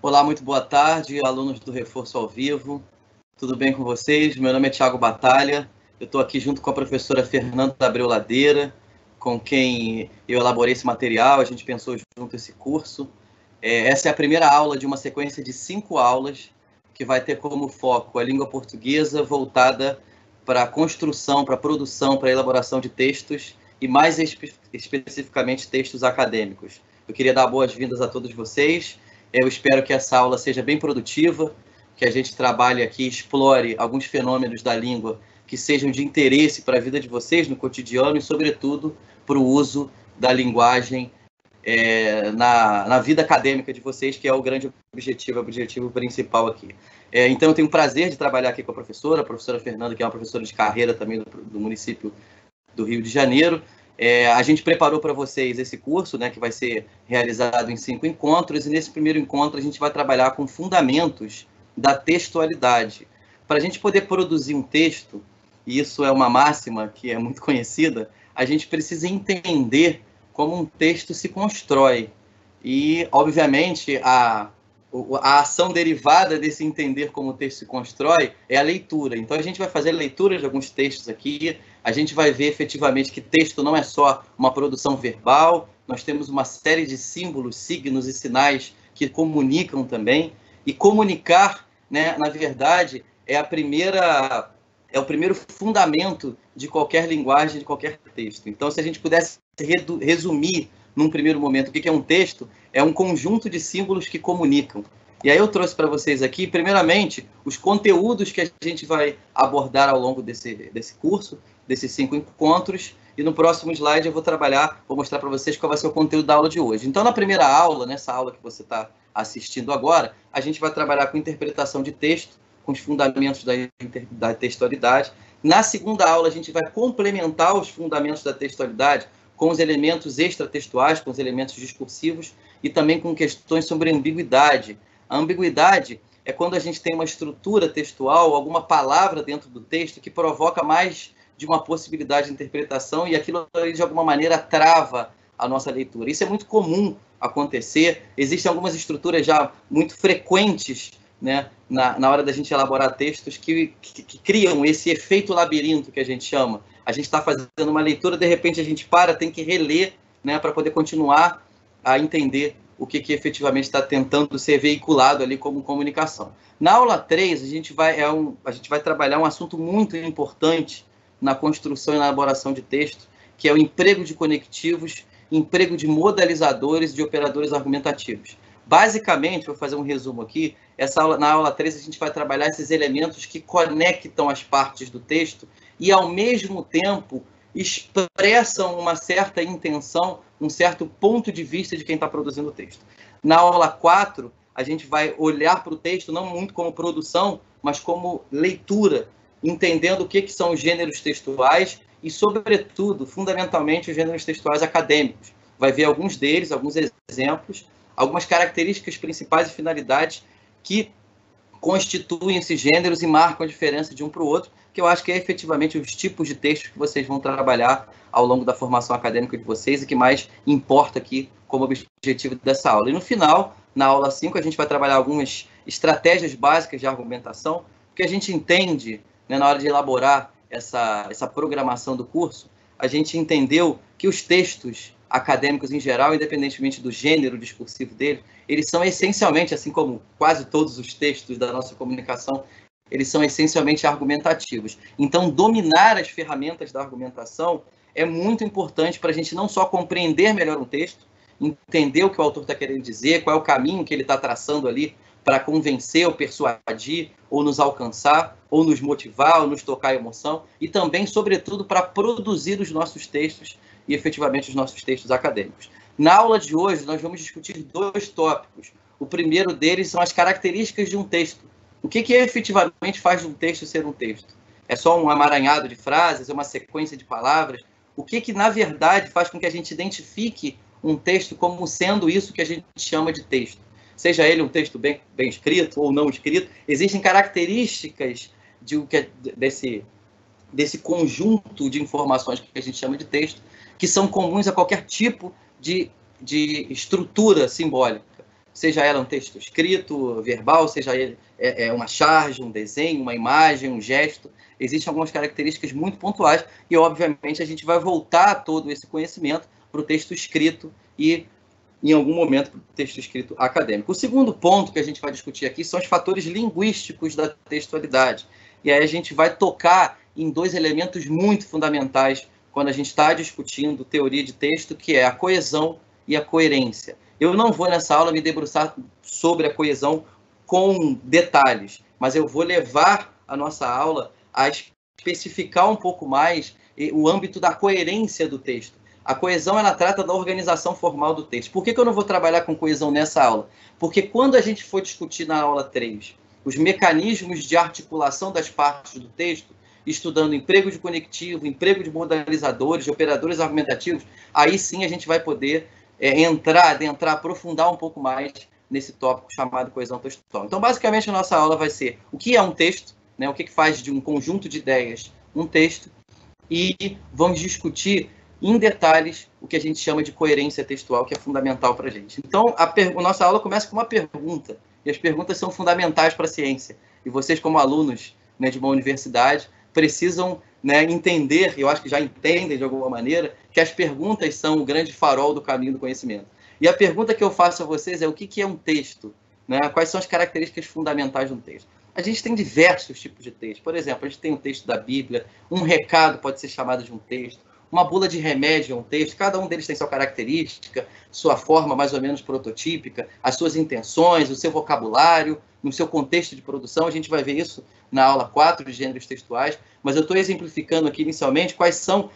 Olá, muito boa tarde, alunos do Reforço ao Vivo. Tudo bem com vocês? Meu nome é Thiago Batalha. Eu estou aqui junto com a professora Fernanda Abreu Ladeira, com quem eu elaborei esse material. A gente pensou junto esse curso. Essa é a primeira aula de uma sequência de 5 aulas que vai ter como foco a língua portuguesa voltada para a construção, para a produção, para a elaboração de textos e mais especificamente textos acadêmicos. Eu queria dar boas-vindas a todos vocês. Eu espero que essa aula seja bem produtiva, que a gente trabalhe aqui, explore alguns fenômenos da língua que sejam de interesse para a vida de vocês no cotidiano e, sobretudo, para o uso da linguagem na vida acadêmica de vocês, que é o grande objetivo principal aqui. Então, eu tenho o prazer de trabalhar aqui com a professora Fernanda, que é uma professora de carreira também do município do Rio de Janeiro. A gente preparou para vocês esse curso, né, que vai ser realizado em 5 encontros, e nesse primeiro encontro a gente vai trabalhar com fundamentos da textualidade. Para a gente poder produzir um texto, e isso é uma máxima que é muito conhecida, a gente precisa entender como um texto se constrói. E, obviamente, a ação derivada desse entender como o texto se constrói é a leitura. Então, a gente vai fazer leitura de alguns textos aqui, a gente vai ver efetivamente que texto não é só uma produção verbal, nós temos uma série de símbolos, signos e sinais que comunicam também, e comunicar, né, na verdade, é o primeiro fundamento de qualquer linguagem, de qualquer texto. Então, se a gente pudesse resumir num primeiro momento o que é um texto, é um conjunto de símbolos que comunicam. E aí eu trouxe para vocês aqui, primeiramente, os conteúdos que a gente vai abordar ao longo desse curso, desses 5 encontros, e no próximo slide eu vou mostrar para vocês qual vai ser o conteúdo da aula de hoje. Então, na primeira aula, nessa aula que você está assistindo agora, a gente vai trabalhar com interpretação de texto, com os fundamentos da textualidade. Na segunda aula, a gente vai complementar os fundamentos da textualidade com os elementos extratextuais, com os elementos discursivos e também com questões sobre ambiguidade. A ambiguidade é quando a gente tem uma estrutura textual, alguma palavra dentro do texto que provoca mais de uma possibilidade de interpretação e aquilo, de alguma maneira, trava a nossa leitura. Isso é muito comum acontecer. Existem algumas estruturas já muito frequentes, né, na hora da gente elaborar textos que criam esse efeito labirinto que a gente chama. A gente está fazendo uma leitura, de repente a gente tem que reler, né, para poder continuar a entender o que efetivamente está tentando ser veiculado ali como comunicação. Na aula 3, a gente vai trabalhar um assunto muito importante na construção e na elaboração de texto, que é o emprego de conectivos, emprego de modalizadores e de operadores argumentativos. Basicamente, vou fazer um resumo aqui, na aula 3 a gente vai trabalhar esses elementos que conectam as partes do texto e, ao mesmo tempo, expressam uma certa intenção, um certo ponto de vista de quem está produzindo o texto. Na aula 4, a gente vai olhar para o texto não muito como produção, mas como leitura, entendendo o que são os gêneros textuais e, sobretudo, fundamentalmente, os gêneros textuais acadêmicos. Vai ver alguns deles, alguns exemplos, algumas características principais e finalidades que constituem esses gêneros e marcam a diferença de um para o outro, que eu acho que é efetivamente os tipos de textos que vocês vão trabalhar ao longo da formação acadêmica de vocês e que mais importa aqui como objetivo dessa aula. E no final, na aula 5, a gente vai trabalhar algumas estratégias básicas de argumentação, porque a gente entende, né, na hora de elaborar essa programação do curso, a gente entendeu que os textos acadêmicos em geral, independentemente do gênero discursivo dele, eles são essencialmente, assim como quase todos os textos da nossa comunicação, eles são essencialmente argumentativos. Então, dominar as ferramentas da argumentação é muito importante para a gente não só compreender melhor um texto, entender o que o autor está querendo dizer, qual é o caminho que ele está traçando ali para convencer ou persuadir, ou nos alcançar, ou nos motivar, ou nos tocar a emoção, e também, sobretudo, para produzir os nossos textos e, efetivamente, os nossos textos acadêmicos. Na aula de hoje, nós vamos discutir 2 tópicos. O primeiro deles são as características de um texto. O que efetivamente faz de um texto ser um texto? É só um amaranhado de frases? É uma sequência de palavras? O que na verdade, faz com que a gente identifique um texto como sendo isso que a gente chama de texto? Seja ele um texto bem escrito ou não escrito, existem características desse conjunto de informações que a gente chama de texto, que são comuns a qualquer tipo de estrutura simbólica. seja ela um texto escrito, verbal, seja ele uma charge, um desenho, uma imagem, um gesto. Existem algumas características muito pontuais e, obviamente, a gente vai voltar todo esse conhecimento para o texto escrito e, em algum momento, para o texto escrito acadêmico. O segundo ponto que a gente vai discutir aqui são os fatores linguísticos da textualidade. E aí a gente vai tocar em dois elementos muito fundamentais quando a gente está discutindo teoria de texto, que é a coesão e a coerência. Eu não vou, nessa aula, me debruçar sobre a coesão com detalhes, mas eu vou levar a nossa aula a especificar um pouco mais o âmbito da coerência do texto. A coesão, ela trata da organização formal do texto. Por que eu não vou trabalhar com coesão nessa aula? Porque quando a gente for discutir na aula 3 os mecanismos de articulação das partes do texto, estudando emprego de conectivo, emprego de modalizadores, de operadores argumentativos, aí sim a gente vai poder adentrar, aprofundar um pouco mais nesse tópico chamado coesão textual. Então, basicamente, a nossa aula vai ser o que é um texto, né, o que faz de um conjunto de ideias um texto, e vamos discutir em detalhes o que a gente chama de coerência textual, que é fundamental para a gente. Então, a nossa aula começa com uma pergunta, e as perguntas são fundamentais para a ciência. E vocês, como alunos, né, de uma universidade, precisam, né, entender, eu acho que já entendem de alguma maneira, que as perguntas são o grande farol do caminho do conhecimento. E a pergunta que eu faço a vocês é o que é um texto? Né? Quais são as características fundamentais de um texto? A gente tem diversos tipos de texto. Por exemplo, a gente tem um texto da Bíblia, um recado pode ser chamado de um texto, uma bula de remédio é um texto, cada um deles tem sua característica, sua forma mais ou menos prototípica, as suas intenções, o seu vocabulário, no seu contexto de produção. A gente vai ver isso na aula 4 de gêneros textuais, mas eu estou exemplificando aqui inicialmente quais são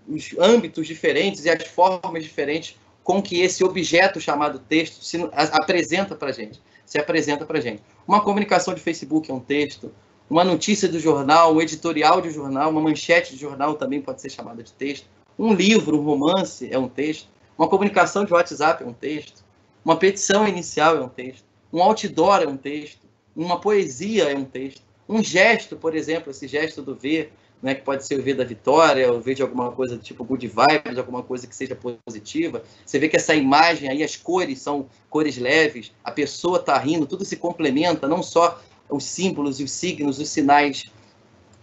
os âmbitos diferentes e as formas diferentes com que esse objeto chamado texto se apresenta para a gente. Uma comunicação de Facebook é um texto, uma notícia do jornal, um editorial de jornal, uma manchete de jornal também pode ser chamada de texto. Um livro, um romance é um texto. Uma comunicação de WhatsApp é um texto. Uma petição inicial é um texto. Um outdoor é um texto. Uma poesia é um texto. Um gesto, por exemplo, esse gesto do V, né, que pode ser o V da vitória, o V de alguma coisa do tipo good vibes, alguma coisa que seja positiva. Você vê que essa imagem aí, as cores são cores leves, a pessoa está rindo, tudo se complementa, não só os símbolos e os signos, os sinais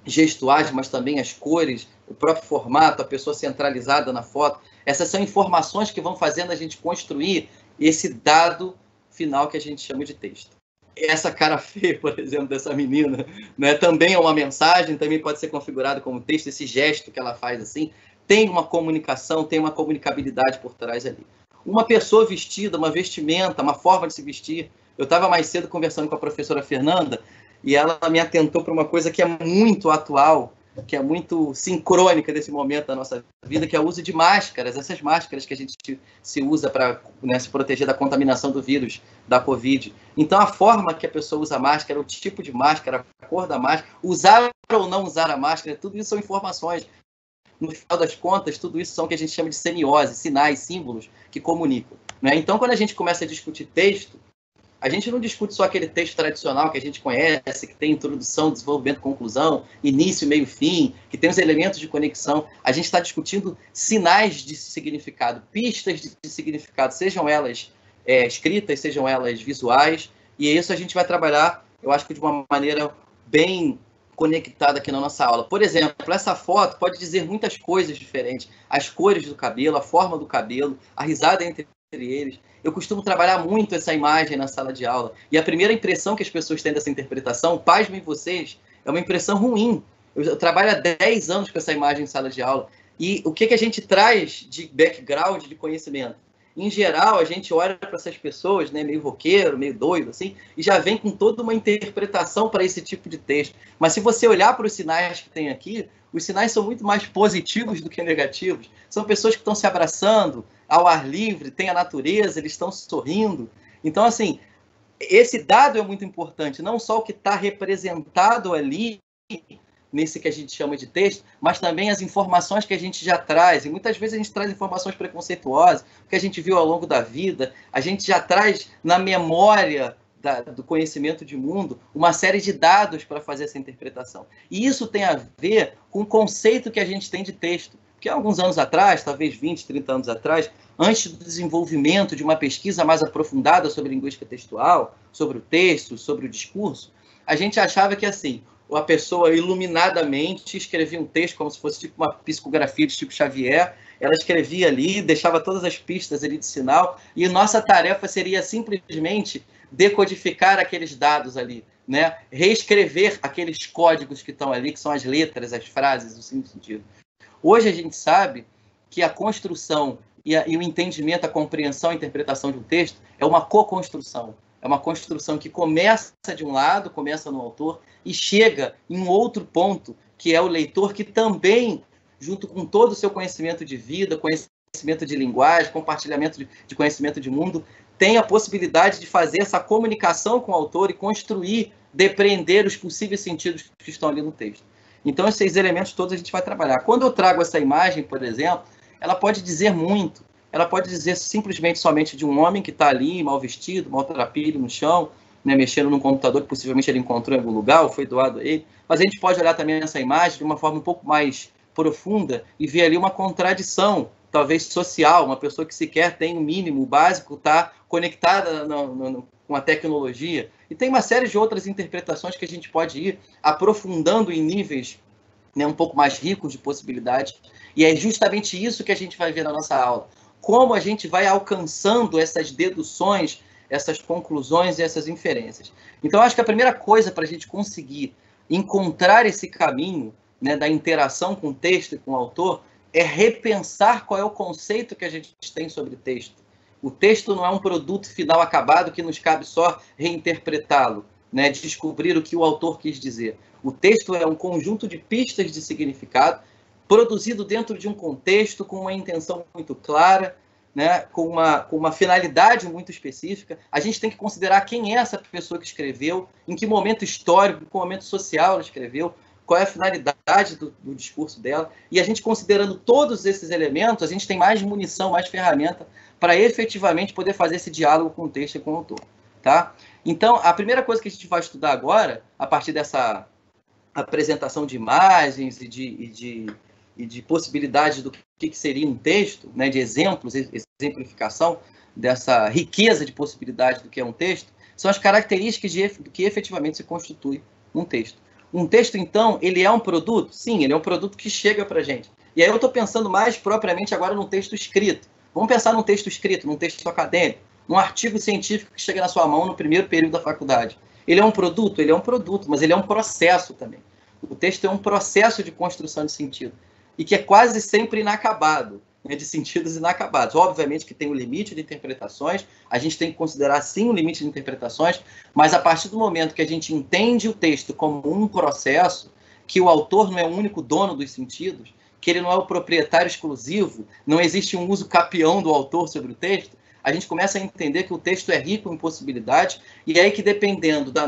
gestuais, mas também as cores, o próprio formato, a pessoa centralizada na foto. Essas são informações que vão fazendo a gente construir esse dado final que a gente chama de texto. Essa cara feia, por exemplo, dessa menina, né, também é uma mensagem, também pode ser configurado como texto, esse gesto que ela faz assim, tem uma comunicação, tem uma comunicabilidade por trás ali. Uma pessoa vestida, uma vestimenta, uma forma de se vestir. Eu estava mais cedo conversando com a professora Fernanda e ela me atentou para uma coisa que é muito atual, que é muito sincrônica desse momento da nossa vida, que é o uso de máscaras, essas máscaras que a gente se usa para, né, se proteger da contaminação do vírus, da Covid. Então, a forma que a pessoa usa a máscara, o tipo de máscara, a cor da máscara, usar ou não usar a máscara, tudo isso são informações. No final das contas, tudo isso são o que a gente chama de semiose, sinais, símbolos que comunicam. Né? Então, quando a gente começa a discutir texto, a gente não discute só aquele texto tradicional que a gente conhece, que tem introdução, desenvolvimento, conclusão, início, meio, fim, que tem os elementos de conexão. A gente está discutindo sinais de significado, pistas de significado, sejam elas escritas, sejam elas visuais. E isso a gente vai trabalhar, eu acho que de uma maneira bem conectada aqui na nossa aula. Por exemplo, essa foto pode dizer muitas coisas diferentes. As cores do cabelo, a forma do cabelo, a risada entre eles. Eu costumo trabalhar muito essa imagem na sala de aula. E a primeira impressão que as pessoas têm dessa interpretação, pasmem vocês, é uma impressão ruim. Eu trabalho há 10 anos com essa imagem em sala de aula. E o que a gente traz de background, de conhecimento? Em geral, a gente olha para essas pessoas, né, meio roqueiro, meio doido, assim, e já vem com toda uma interpretação para esse tipo de texto. Mas se você olhar para os sinais que tem aqui, os sinais são muito mais positivos do que negativos. São pessoas que estão se abraçando ao ar livre, tem a natureza, eles estão sorrindo. Então, assim, esse dado é muito importante, não só o que está representado ali, nesse que a gente chama de texto, mas também as informações que a gente já traz. E muitas vezes a gente traz informações preconceituosas, que a gente viu ao longo da vida, a gente já traz na memória do conhecimento de mundo uma série de dados para fazer essa interpretação. E isso tem a ver com o conceito que a gente tem de texto. Porque há alguns anos atrás, talvez 20, 30 anos atrás, antes do desenvolvimento de uma pesquisa mais aprofundada sobre linguística textual, sobre o texto, sobre o discurso, a gente achava que, assim, a pessoa iluminadamente escrevia um texto como se fosse tipo uma psicografia de tipo Xavier, ela escrevia ali, deixava todas as pistas ali de sinal, e nossa tarefa seria simplesmente decodificar aqueles dados ali, né? Reescrever aqueles códigos que estão ali, que são as letras, as frases, o sentido. Hoje a gente sabe que a construção e o entendimento, a compreensão, a interpretação de um texto é uma co-construção. É uma construção que começa de um lado, começa no autor, e chega em um outro ponto, que é o leitor, que também, junto com todo o seu conhecimento de vida, conhecimento de linguagem, compartilhamento de conhecimento de mundo, tem a possibilidade de fazer essa comunicação com o autor e construir, depreender os possíveis sentidos que estão ali no texto. Então, esses elementos todos a gente vai trabalhar. Quando eu trago essa imagem, por exemplo, ela pode dizer muito. Ela pode dizer simplesmente somente de um homem que está ali, mal vestido, maltrapilho no chão, né, mexendo num computador que possivelmente ele encontrou em algum lugar ou foi doado a ele. Mas a gente pode olhar também essa imagem de uma forma um pouco mais profunda e ver ali uma contradição, talvez social, uma pessoa que sequer tem o mínimo, o básico, está conectada com a tecnologia. E tem uma série de outras interpretações que a gente pode ir aprofundando em níveis, né, um pouco mais ricos de possibilidades. E é justamente isso que a gente vai ver na nossa aula. Como a gente vai alcançando essas deduções, essas conclusões e essas inferências. Então, acho que a primeira coisa para a gente conseguir encontrar esse caminho, né, da interação com o texto e com o autor é repensar qual é o conceito que a gente tem sobre texto. O texto não é um produto final acabado que nos cabe só reinterpretá-lo, né, descobrir o que o autor quis dizer. O texto é um conjunto de pistas de significado produzido dentro de um contexto, com uma intenção muito clara, né, com uma finalidade muito específica. A gente tem que considerar quem é essa pessoa que escreveu, em que momento histórico, em que momento social ela escreveu, qual é a finalidade do discurso dela. E a gente, considerando todos esses elementos, a gente tem mais munição, mais ferramenta para efetivamente poder fazer esse diálogo com o texto e com o autor. Tá? Então, a primeira coisa que a gente vai estudar agora, a partir dessa apresentação de imagens e de possibilidades do que seria um texto, né, de exemplos, exemplificação dessa riqueza de possibilidades do que é um texto, são as características do que efetivamente se constitui um texto. Um texto, então, ele é um produto? Sim, ele é um produto que chega para a gente. E aí eu estou pensando mais propriamente agora num texto escrito. Vamos pensar num texto escrito, num texto acadêmico, num artigo científico que chega na sua mão no primeiro período da faculdade. Ele é um produto? Ele é um produto, mas ele é um processo também. O texto é um processo de construção de sentido. E que é quase sempre inacabado, né, de sentidos inacabados. Obviamente que tem um limite de interpretações, a gente tem que considerar, sim, um limite de interpretações, mas a partir do momento que a gente entende o texto como um processo, que o autor não é o único dono dos sentidos, que ele não é o proprietário exclusivo, não existe um uso capião do autor sobre o texto, a gente começa a entender que o texto é rico em possibilidades, e aí que, dependendo do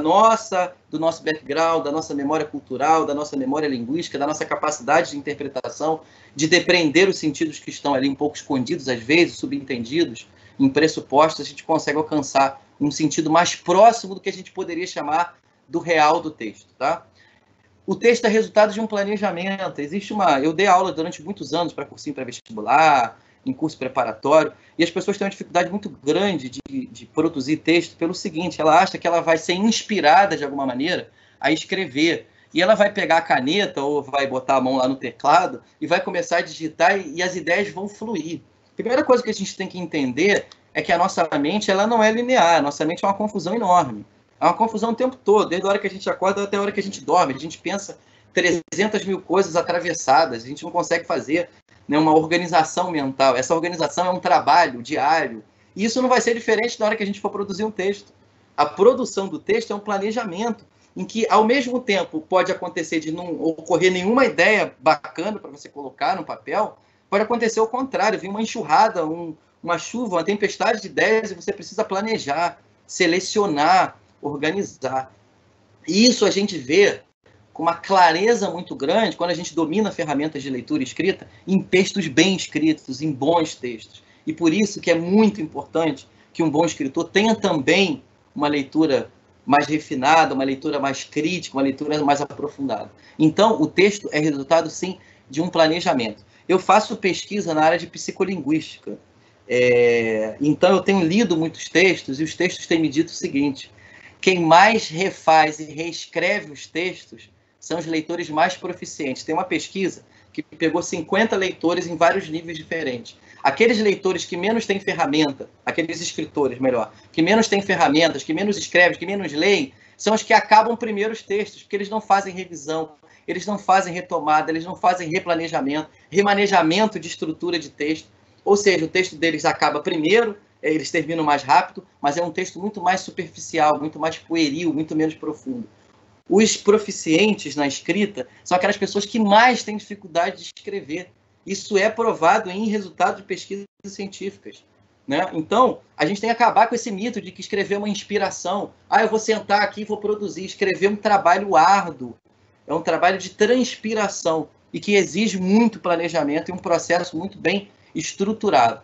nosso background, da nossa memória cultural, da nossa memória linguística, da nossa capacidade de interpretação, de depreender os sentidos que estão ali um pouco escondidos, às vezes, subentendidos, em pressupostos, a gente consegue alcançar um sentido mais próximo do que a gente poderia chamar do real do texto, tá? O texto é resultado de um planejamento. Eu dei aula durante muitos anos para cursinho pré-vestibular, em curso preparatório, e as pessoas têm uma dificuldade muito grande de produzir texto pelo seguinte: ela acha que ela vai ser inspirada de alguma maneira a escrever, e ela vai pegar a caneta ou vai botar a mão lá no teclado e vai começar a digitar e as ideias vão fluir. A primeira coisa que a gente tem que entender é que a nossa mente, ela não é linear, a nossa mente é uma confusão enorme. É uma confusão o tempo todo, desde a hora que a gente acorda até a hora que a gente dorme. A gente pensa 300 mil coisas atravessadas, a gente não consegue fazer, né, uma organização mental. Essa organização é um trabalho diário. E isso não vai ser diferente na hora que a gente for produzir um texto. A produção do texto é um planejamento em que, ao mesmo tempo, pode acontecer de não ocorrer nenhuma ideia bacana para você colocar no papel, pode acontecer o contrário, vir uma enxurrada, uma chuva, uma tempestade de ideias, e você precisa planejar, selecionar, organizar. E isso a gente vê com uma clareza muito grande quando a gente domina ferramentas de leitura e escrita em textos bem escritos, em bons textos. E por isso que é muito importante que um bom escritor tenha também uma leitura mais refinada, uma leitura mais crítica, uma leitura mais aprofundada. Então, o texto é resultado, sim, de um planejamento. Eu faço pesquisa na área de psicolinguística. Então, eu tenho lido muitos textos e os textos têm me dito o seguinte: quem mais refaz e reescreve os textos são os leitores mais proficientes. Tem uma pesquisa que pegou 50 leitores em vários níveis diferentes. Aqueles leitores que menos têm ferramenta, aqueles escritores, melhor, que menos têm ferramentas, que menos escrevem, que menos leem, são os que acabam primeiro os textos, porque eles não fazem revisão, eles não fazem retomada, eles não fazem replanejamento, remanejamento de estrutura de texto. Ou seja, o texto deles acaba primeiro, eles terminam mais rápido, mas é um texto muito mais superficial, muito mais pueril, muito menos profundo. Os proficientes na escrita são aquelas pessoas que mais têm dificuldade de escrever. Isso é provado em resultados de pesquisas científicas, né? Então, a gente tem que acabar com esse mito de que escrever é uma inspiração. Eu vou sentar aqui e vou produzir. Escrever é um trabalho árduo, é um trabalho de transpiração e que exige muito planejamento e um processo muito bem estruturado.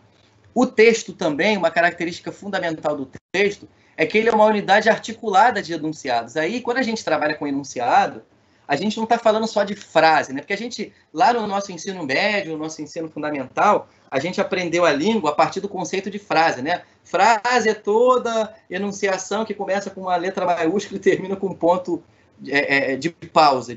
O texto também, uma característica fundamental do texto, é que ele é uma unidade articulada de enunciados. Aí, quando a gente trabalha com enunciado, a gente não está falando só de frase, né? Porque a gente, lá no nosso ensino médio, no nosso ensino fundamental, a gente aprendeu a língua a partir do conceito de frase, né? Frase é toda enunciação que começa com uma letra maiúscula e termina com um ponto de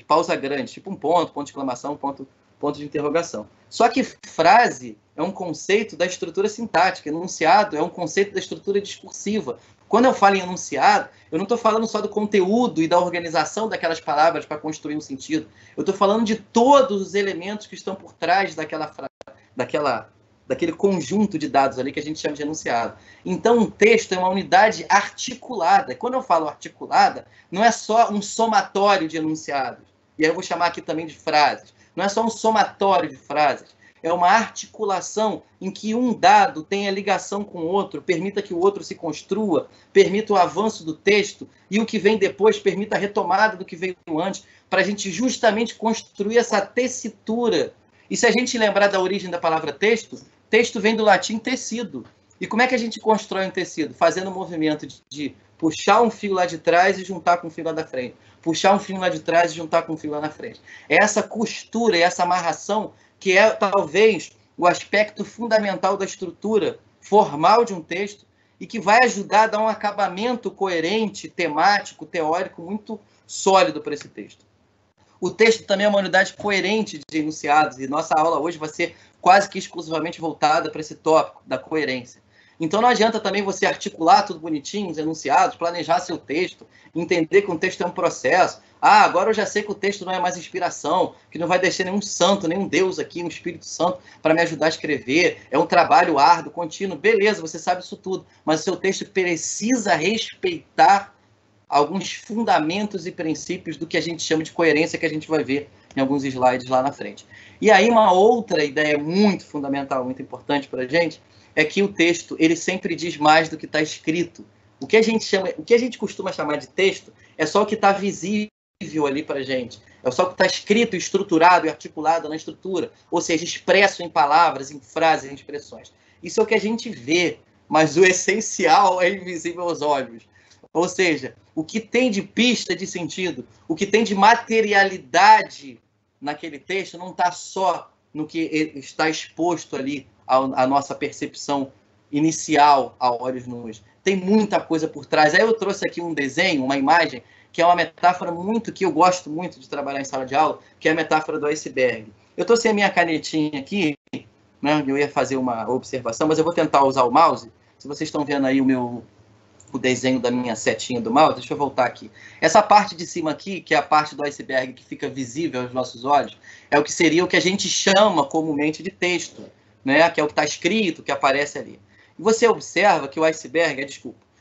pausa grande, tipo um ponto de exclamação, ponto de interrogação. Só que frase é um conceito da estrutura sintática, enunciado é um conceito da estrutura discursiva. Quando eu falo em enunciado, eu não estou falando só do conteúdo e da organização daquelas palavras para construir um sentido. Eu estou falando de todos os elementos que estão por trás daquele conjunto de dados ali que a gente chama de enunciado. Então, um texto é uma unidade articulada. Quando eu falo articulada, não é só um somatório de enunciados. E aí eu vou chamar aqui também de frases. Não é só um somatório de frases. É uma articulação em que um dado tenha ligação com o outro, permita que o outro se construa, permita o avanço do texto e o que vem depois permita a retomada do que veio antes, para a gente justamente construir essa tessitura. E se a gente lembrar da origem da palavra texto, texto vem do latim tecido. E como é que a gente constrói um tecido? Fazendo o movimento de puxar um fio lá de trás e juntar com um fio lá da frente. Puxar um fio lá de trás e juntar com um fio lá na frente. É essa costura, essa amarração que é talvez o aspecto fundamental da estrutura formal de um texto e que vai ajudar a dar um acabamento coerente, temático, teórico muito sólido para esse texto. O texto também é uma unidade coerente de enunciados e nossa aula hoje vai ser quase que exclusivamente voltada para esse tópico da coerência. Então não adianta também você articular tudo bonitinho, os enunciados, planejar seu texto, entender que um texto é um processo. Agora eu já sei que o texto não é mais inspiração, que não vai deixar nenhum santo, nenhum Deus aqui, um Espírito Santo, para me ajudar a escrever. É um trabalho árduo, contínuo. Beleza, você sabe isso tudo, mas o seu texto precisa respeitar alguns fundamentos e princípios do que a gente chama de coerência, que a gente vai ver em alguns slides lá na frente. E aí uma outra ideia muito fundamental, muito importante para a gente, é que o texto ele sempre diz mais do que está escrito. O que a gente costuma chamar de texto é só o que está visível ali para a gente. É só o que está escrito, estruturado e articulado na estrutura, ou seja, expresso em palavras, em frases, em expressões. Isso é o que a gente vê, mas o essencial é invisível aos olhos. Ou seja, o que tem de pista de sentido, o que tem de materialidade naquele texto não está só no que está exposto ali à nossa percepção inicial a olhos nus. Tem muita coisa por trás. Aí eu trouxe aqui um desenho, uma imagem, que é uma metáfora que eu gosto muito de trabalhar em sala de aula, que é a metáfora do iceberg. Eu trouxe a minha canetinha aqui, né? Eu ia fazer uma observação, mas eu vou tentar usar o mouse. Se vocês estão vendo aí o desenho da minha setinha do mouse, deixa eu voltar aqui. Essa parte de cima aqui, que é a parte do iceberg que fica visível aos nossos olhos, é o que seria o que a gente chama comumente de texto, né? Que é o que está escrito, que aparece ali. E você observa que o iceberg,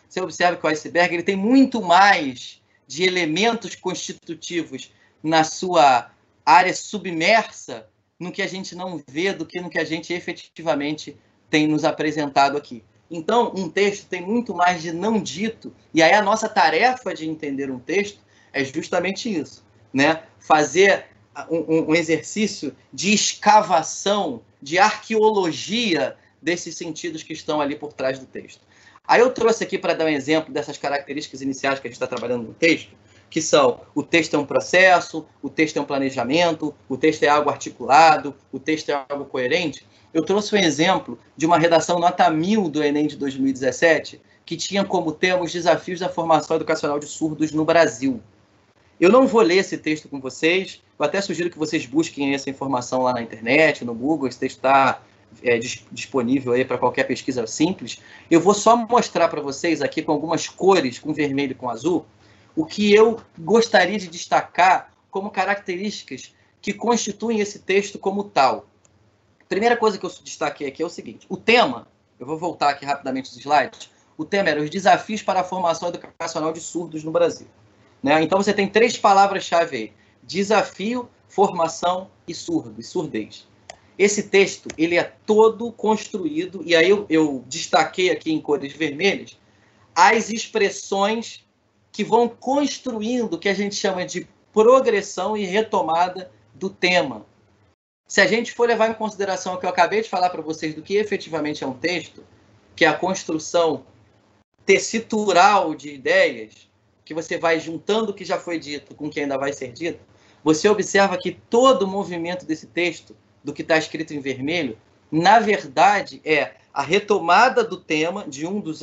você observa que o iceberg ele tem muito mais de elementos constitutivos na sua área submersa no que a gente não vê do que no que a gente efetivamente tem nos apresentado aqui. Então, um texto tem muito mais de não dito, e aí a nossa tarefa de entender um texto é justamente isso, né? Fazer um exercício de escavação, de arqueologia desses sentidos que estão ali por trás do texto. Aí eu trouxe aqui para dar um exemplo dessas características iniciais que a gente está trabalhando no texto, que são: o texto é um processo, o texto é um planejamento, o texto é algo articulado, o texto é algo coerente. Eu trouxe um exemplo de uma redação nota 1000 do Enem de 2017, que tinha como tema os desafios da formação educacional de surdos no Brasil. Eu não vou ler esse texto com vocês, eu até sugiro que vocês busquem essa informação lá na internet, no Google, esse texto está disponível aí para qualquer pesquisa simples. Eu vou só mostrar para vocês aqui com algumas cores, com vermelho e com azul, o que eu gostaria de destacar como características que constituem esse texto como tal. A primeira coisa que eu destaquei aqui é o seguinte: o tema, eu vou voltar aqui rapidamente os slides, o tema era os desafios para a formação educacional de surdos no Brasil. Né? Então você tem 3 palavras-chave aí: desafio, formação e surdo, e surdez. Esse texto, ele é todo construído, e aí eu destaquei aqui em cores vermelhas, as expressões que vão construindo o que a gente chama de progressão e retomada do tema. Se a gente for levar em consideração o que eu acabei de falar para vocês do que efetivamente é um texto, que é a construção tessitural de ideias, que você vai juntando o que já foi dito com o que ainda vai ser dito, você observa que todo o movimento desse texto, do que está escrito em vermelho, na verdade é a retomada do tema, de um dos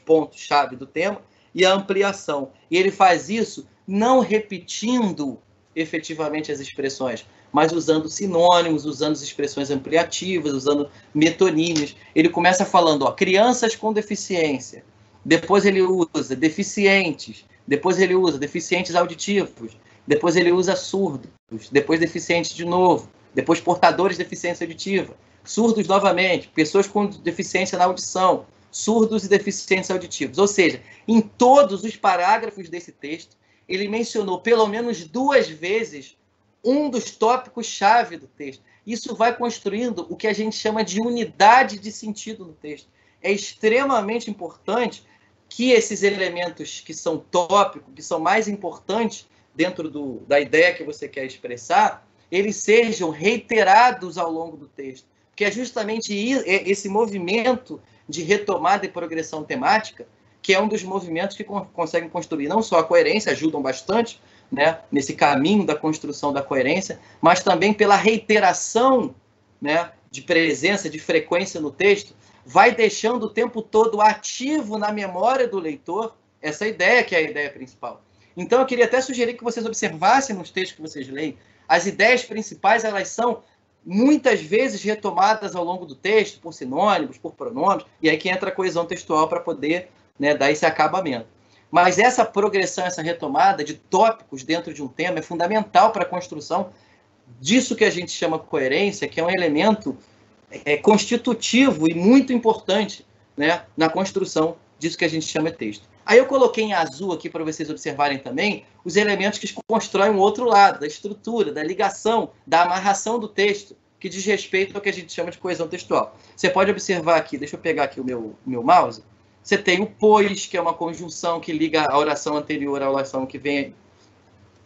pontos-chave do tema, e a ampliação. E ele faz isso não repetindo efetivamente as expressões, mas usando sinônimos, usando as expressões ampliativas, usando metonímios. Ele começa falando, ó, crianças com deficiência, depois ele usa deficientes, depois ele usa deficientes auditivos, depois ele usa surdos, depois deficientes de novo, depois portadores de deficiência auditiva, surdos novamente, pessoas com deficiência na audição, surdos e deficientes auditivos. Ou seja, em todos os parágrafos desse texto, ele mencionou pelo menos 2 vezes um dos tópicos-chave do texto. Isso vai construindo o que a gente chama de unidade de sentido no texto. É extremamente importante que esses elementos que são tópicos, que são mais importantes dentro da ideia que você quer expressar, eles sejam reiterados ao longo do texto. Porque é justamente esse movimento de retomada e progressão temática que é um dos movimentos que conseguem construir não só a coerência, ajudam bastante, né, nesse caminho da construção da coerência, mas também pela reiteração, né, de presença, de frequência no texto, vai deixando o tempo todo ativo na memória do leitor essa ideia que é a ideia principal. Então, eu queria até sugerir que vocês observassem nos textos que vocês leem. As ideias principais, elas são muitas vezes retomadas ao longo do texto, por sinônimos, por pronomes, e aí que entra a coesão textual para poder, né, dar esse acabamento. Mas essa progressão, essa retomada de tópicos dentro de um tema é fundamental para a construção disso que a gente chama coerência, que é um elemento constitutivo e muito importante, né, na construção disso que a gente chama de texto. Aí eu coloquei em azul aqui para vocês observarem também os elementos que constroem o outro lado, da estrutura, da ligação, da amarração do texto, que diz respeito ao que a gente chama de coesão textual. Você pode observar aqui, deixa eu pegar aqui o meu mouse, você tem o pois, que é uma conjunção que liga a oração anterior à oração que vem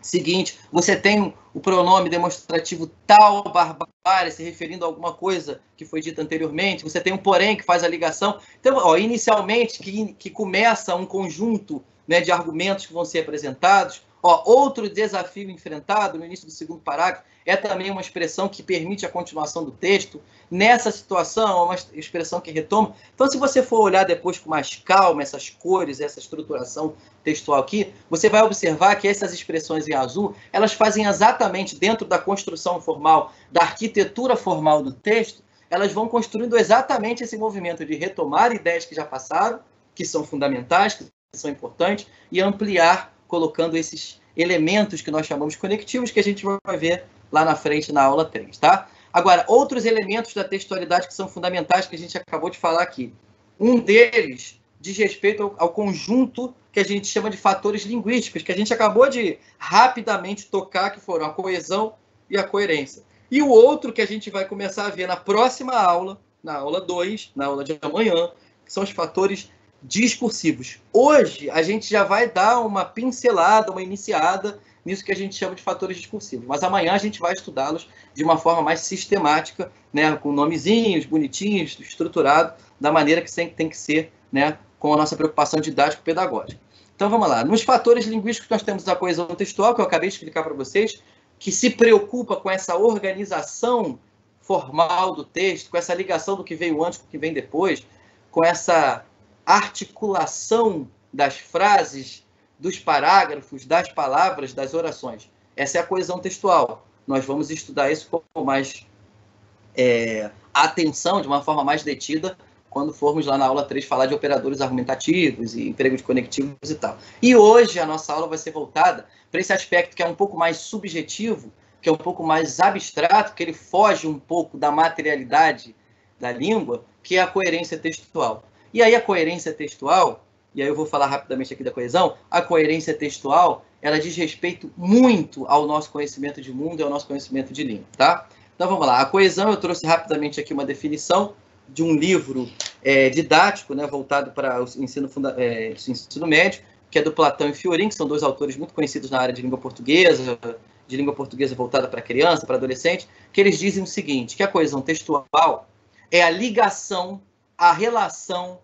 seguinte. Você tem o pronome demonstrativo tal barbárie, se referindo a alguma coisa que foi dita anteriormente. Você tem um porém, que faz a ligação. Então, ó, inicialmente, que começa um conjunto, né, de argumentos que vão ser apresentados. Ó, outro desafio enfrentado no início do segundo parágrafo é também uma expressão que permite a continuação do texto. Nessa situação, é uma expressão que retoma. Então, se você for olhar depois com mais calma essas cores, essa estruturação textual aqui, você vai observar que essas expressões em azul, elas fazem exatamente dentro da construção formal, da arquitetura formal do texto, elas vão construindo exatamente esse movimento de retomar ideias que já passaram, que são fundamentais, que são importantes, e ampliar, colocando esses elementos que nós chamamos conectivos, que a gente vai ver lá na frente na aula 3, tá? Agora, outros elementos da textualidade que são fundamentais, que a gente acabou de falar aqui. Um deles diz respeito ao conjunto que a gente chama de fatores linguísticos, que a gente acabou de rapidamente tocar, que foram a coesão e a coerência. E o outro que a gente vai começar a ver na próxima aula, na aula 2, na aula de amanhã, que são os fatores discursivos. Hoje, a gente já vai dar uma pincelada, uma iniciada nisso que a gente chama de fatores discursivos. Mas amanhã a gente vai estudá-los de uma forma mais sistemática, né, com nomezinhos, bonitinhos, estruturado, da maneira que tem que ser, né, com a nossa preocupação didático-pedagógica. Então, vamos lá. Nos fatores linguísticos, nós temos a coesão textual, que eu acabei de explicar para vocês, que se preocupa com essa organização formal do texto, com essa ligação do que veio antes com o que vem depois, com essa articulação das frases, dos parágrafos, das palavras, das orações. Essa é a coesão textual. Nós vamos estudar isso com mais atenção, de uma forma mais detida, quando formos lá na aula 3 falar de operadores argumentativos e emprego de conectivos e tal. E hoje a nossa aula vai ser voltada para esse aspecto que é um pouco mais subjetivo, que é um pouco mais abstrato, que ele foge um pouco da materialidade da língua, que é a coerência textual. E aí a coerência textual, e aí eu vou falar rapidamente aqui da coesão, a coerência textual, ela diz respeito muito ao nosso conhecimento de mundo e ao nosso conhecimento de língua, tá? Então vamos lá, a coesão, eu trouxe rapidamente aqui uma definição de um livro didático, né, voltado para o ensino médio, que é do Platão e Fiorin, que são dois autores muito conhecidos na área de língua portuguesa voltada para criança, para adolescente, que eles dizem o seguinte, que a coesão textual é a ligação, a relação,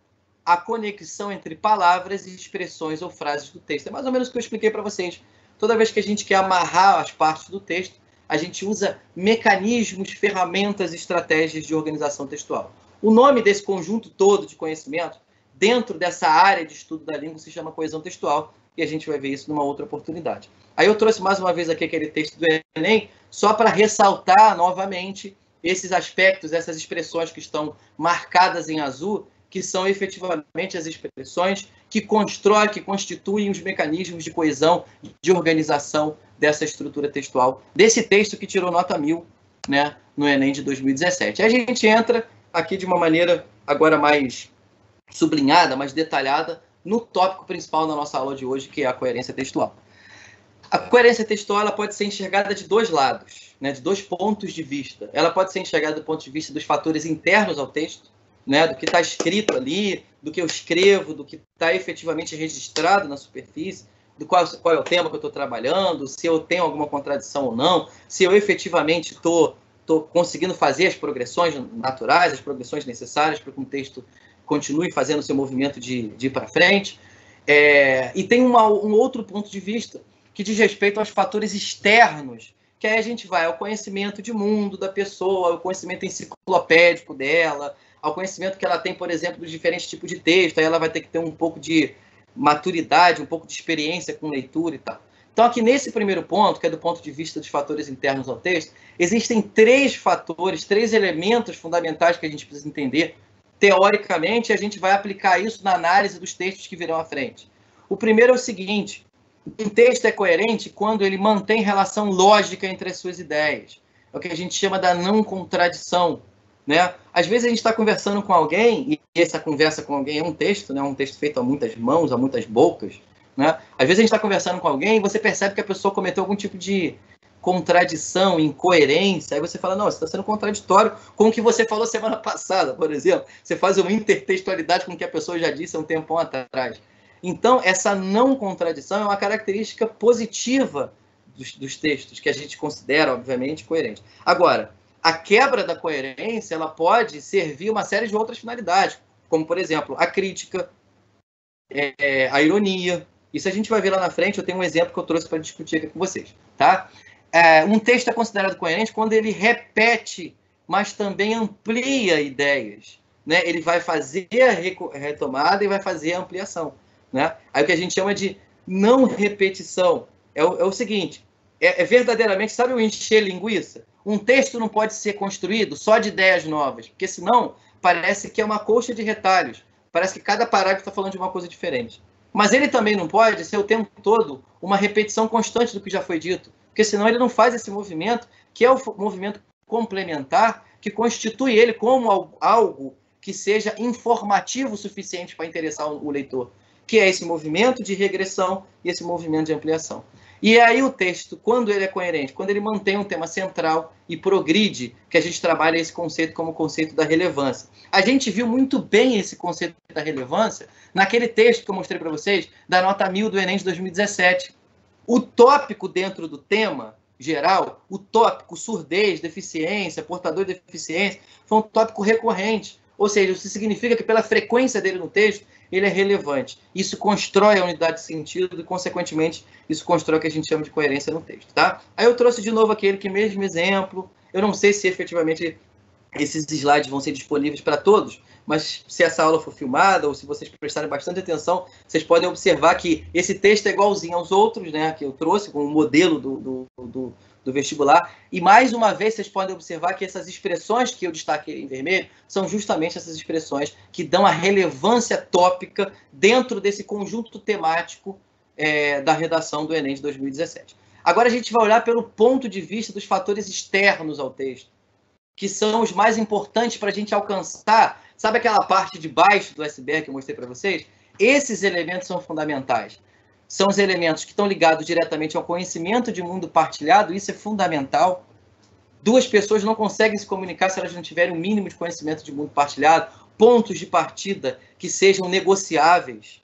a conexão entre palavras e expressões ou frases do texto. É mais ou menos o que eu expliquei para vocês. Toda vez que a gente quer amarrar as partes do texto, a gente usa mecanismos, ferramentas, estratégias de organização textual. O nome desse conjunto todo de conhecimento, dentro dessa área de estudo da língua, se chama coesão textual, e a gente vai ver isso numa outra oportunidade. Aí eu trouxe mais uma vez aqui aquele texto do Enem, só para ressaltar novamente esses aspectos, essas expressões que estão marcadas em azul, que são efetivamente as expressões que constroem, que constituem os mecanismos de coesão, de organização dessa estrutura textual, desse texto que tirou nota 1000, né, no Enem de 2017. Aí a gente entra aqui de uma maneira agora mais sublinhada, mais detalhada, no tópico principal da nossa aula de hoje, que é a coerência textual. A coerência textual ela pode ser enxergada de dois lados, né, de dois pontos de vista. Ela pode ser enxergada do ponto de vista dos fatores internos ao texto, né, do que está escrito ali, do que eu escrevo, do que está efetivamente registrado na superfície, do qual é o tema que eu estou trabalhando, se eu tenho alguma contradição ou não, se eu efetivamente estou conseguindo fazer as progressões naturais, as progressões necessárias para que um texto continue fazendo o seu movimento de ir para frente. E tem um outro ponto de vista que diz respeito aos fatores externos, que aí a gente vai ao conhecimento de mundo da pessoa, ao conhecimento enciclopédico dela, ao conhecimento que ela tem, por exemplo, dos diferentes tipos de texto, aí ela vai ter que ter um pouco de maturidade, um pouco de experiência com leitura e tal. Então, aqui nesse primeiro ponto, que é do ponto de vista dos fatores internos ao texto, existem três fatores, três elementos fundamentais que a gente precisa entender. Teoricamente, a gente vai aplicar isso na análise dos textos que virão à frente. O primeiro é o seguinte: um texto é coerente quando ele mantém relação lógica entre as suas ideias. É o que a gente chama da não contradição, né? Às vezes a gente está conversando com alguém, e essa conversa com alguém é um texto, né? Um texto feito a muitas mãos, a muitas bocas, né? Às vezes a gente está conversando com alguém e você percebe que a pessoa cometeu algum tipo de contradição, incoerência, aí você fala, não, você está sendo contraditório com o que você falou semana passada, por exemplo. Você faz uma intertextualidade com o que a pessoa já disse há um tempão atrás. Então, essa não contradição é uma característica positiva dos textos, que a gente considera, obviamente, coerente. Agora, a quebra da coerência ela pode servir uma série de outras finalidades, como, por exemplo, a crítica, a ironia. Isso a gente vai ver lá na frente, eu tenho um exemplo que eu trouxe para discutir aqui com vocês. Tá? Um texto é considerado coerente quando ele repete, mas também amplia ideias. Né? Ele vai fazer a retomada e vai fazer a ampliação. Né? Aí o que a gente chama de não repetição é o seguinte, verdadeiramente, sabe o encher linguiça? Um texto não pode ser construído só de ideias novas, porque senão parece que é uma colcha de retalhos, parece que cada parágrafo está falando de uma coisa diferente. Mas ele também não pode ser o tempo todo uma repetição constante do que já foi dito, porque senão ele não faz esse movimento, que é o movimento complementar, que constitui ele como algo que seja informativo o suficiente para interessar o leitor, que é esse movimento de regressão e esse movimento de ampliação. E aí o texto, quando ele é coerente, quando ele mantém um tema central e progride, que a gente trabalha esse conceito como o conceito da relevância. A gente viu muito bem esse conceito da relevância naquele texto que eu mostrei para vocês, da nota 1000 do Enem de 2017. O tópico dentro do tema geral, o tópico surdez, deficiência, portador de deficiência, foi um tópico recorrente. Ou seja, isso significa que pela frequência dele no texto, ele é relevante. Isso constrói a unidade de sentido e, consequentemente, isso constrói o que a gente chama de coerência no texto, tá? Aí eu trouxe de novo aquele que mesmo exemplo. Eu não sei se efetivamente esses slides vão ser disponíveis para todos, mas se essa aula for filmada ou se vocês prestarem bastante atenção, vocês podem observar que esse texto é igualzinho aos outros, né, que eu trouxe com o modelo do vestibular. E, mais uma vez, vocês podem observar que essas expressões que eu destaquei em vermelho são justamente essas expressões que dão a relevância tópica dentro desse conjunto temático da redação do Enem de 2017. Agora a gente vai olhar pelo ponto de vista dos fatores externos ao texto, que são os mais importantes para a gente alcançar. Sabe aquela parte de baixo do iceberg que eu mostrei para vocês? Esses elementos são fundamentais. São os elementos que estão ligados diretamente ao conhecimento de mundo partilhado, isso é fundamental. Duas pessoas não conseguem se comunicar se elas não tiverem um mínimo de conhecimento de mundo partilhado, pontos de partida que sejam negociáveis.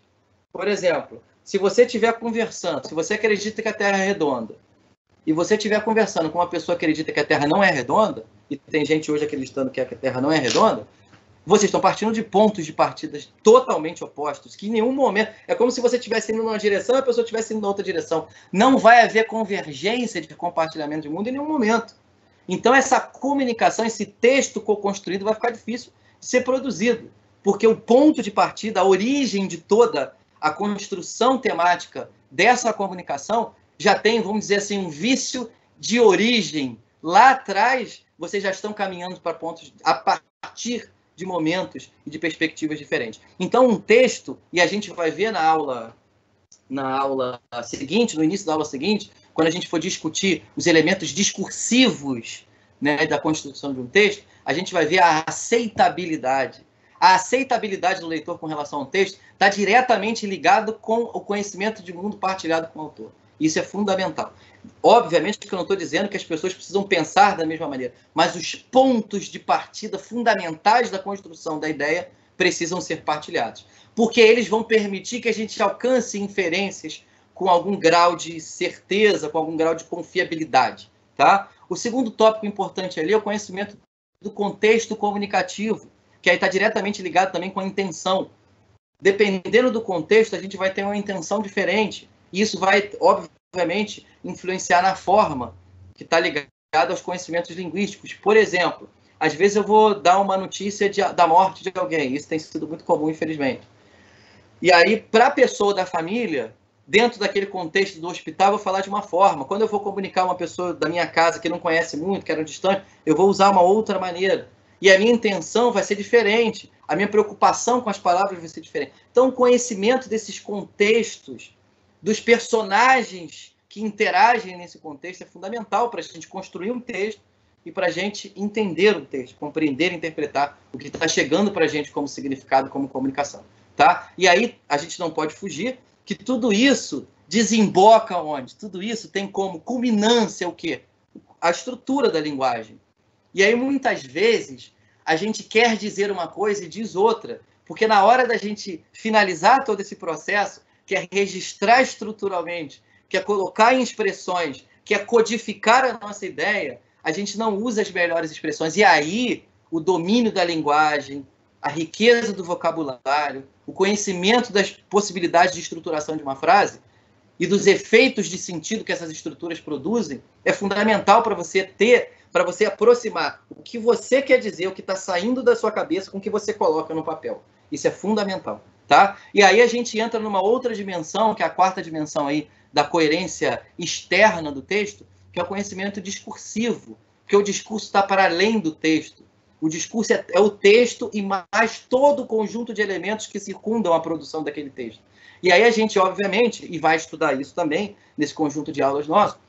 Por exemplo, se você estiver conversando, se você acredita que a Terra é redonda, e você estiver conversando com uma pessoa que acredita que a Terra não é redonda, e tem gente hoje acreditando que a Terra não é redonda, vocês estão partindo de pontos de partida totalmente opostos, que em nenhum momento... É como se você estivesse indo numa direção e a pessoa estivesse indo na outra direção. Não vai haver convergência de compartilhamento de mundo em nenhum momento. Então, essa comunicação, esse texto co-construído vai ficar difícil de ser produzido, porque o ponto de partida, a origem de toda a construção temática dessa comunicação já tem, vamos dizer assim, um vício de origem. Lá atrás, vocês já estão caminhando para pontos a partir de momentos e de perspectivas diferentes. Então, um texto, e a gente vai ver na aula seguinte, no início da aula seguinte, quando a gente for discutir os elementos discursivos, né, da construção de um texto, a gente vai ver a aceitabilidade. A aceitabilidade do leitor com relação ao texto está diretamente ligado com o conhecimento de mundo partilhado com o autor. Isso é fundamental. Obviamente que eu não estou dizendo que as pessoas precisam pensar da mesma maneira, mas os pontos de partida fundamentais da construção da ideia precisam ser partilhados, porque eles vão permitir que a gente alcance inferências com algum grau de certeza, com algum grau de confiabilidade, tá? O segundo tópico importante ali é o conhecimento do contexto comunicativo, que aí está diretamente ligado também com a intenção. Dependendo do contexto, a gente vai ter uma intenção diferente. E isso vai, obviamente, influenciar na forma que está ligada aos conhecimentos linguísticos. Por exemplo, às vezes eu vou dar uma notícia da morte de alguém. Isso tem sido muito comum, infelizmente. E aí, para a pessoa da família, dentro daquele contexto do hospital, eu vou falar de uma forma. Quando eu vou comunicar uma pessoa da minha casa que não conhece muito, que era distante, eu vou usar uma outra maneira. E a minha intenção vai ser diferente. A minha preocupação com as palavras vai ser diferente. Então, o conhecimento desses contextos, dos personagens que interagem nesse contexto, é fundamental para a gente construir um texto e para a gente entender o texto, compreender e interpretar o que está chegando para a gente como significado, como comunicação. Tá? E aí, a gente não pode fugir que tudo isso desemboca onde? Tudo isso tem como culminância o quê? A estrutura da linguagem. E aí, muitas vezes, a gente quer dizer uma coisa e diz outra, porque na hora da gente finalizar todo esse processo, quer registrar estruturalmente, quer colocar em expressões, quer codificar a nossa ideia, a gente não usa as melhores expressões. E aí, o domínio da linguagem, a riqueza do vocabulário, o conhecimento das possibilidades de estruturação de uma frase e dos efeitos de sentido que essas estruturas produzem é fundamental para você aproximar o que você quer dizer, o que está saindo da sua cabeça com o que você coloca no papel. Isso é fundamental, tá? E aí a gente entra numa outra dimensão, que é a quarta dimensão aí da coerência externa do texto, que é o conhecimento discursivo, porque o discurso está para além do texto. O discurso é o texto e mais todo o conjunto de elementos que circundam a produção daquele texto. E aí a gente, obviamente, e vai estudar isso também, nesse conjunto de aulas nosso,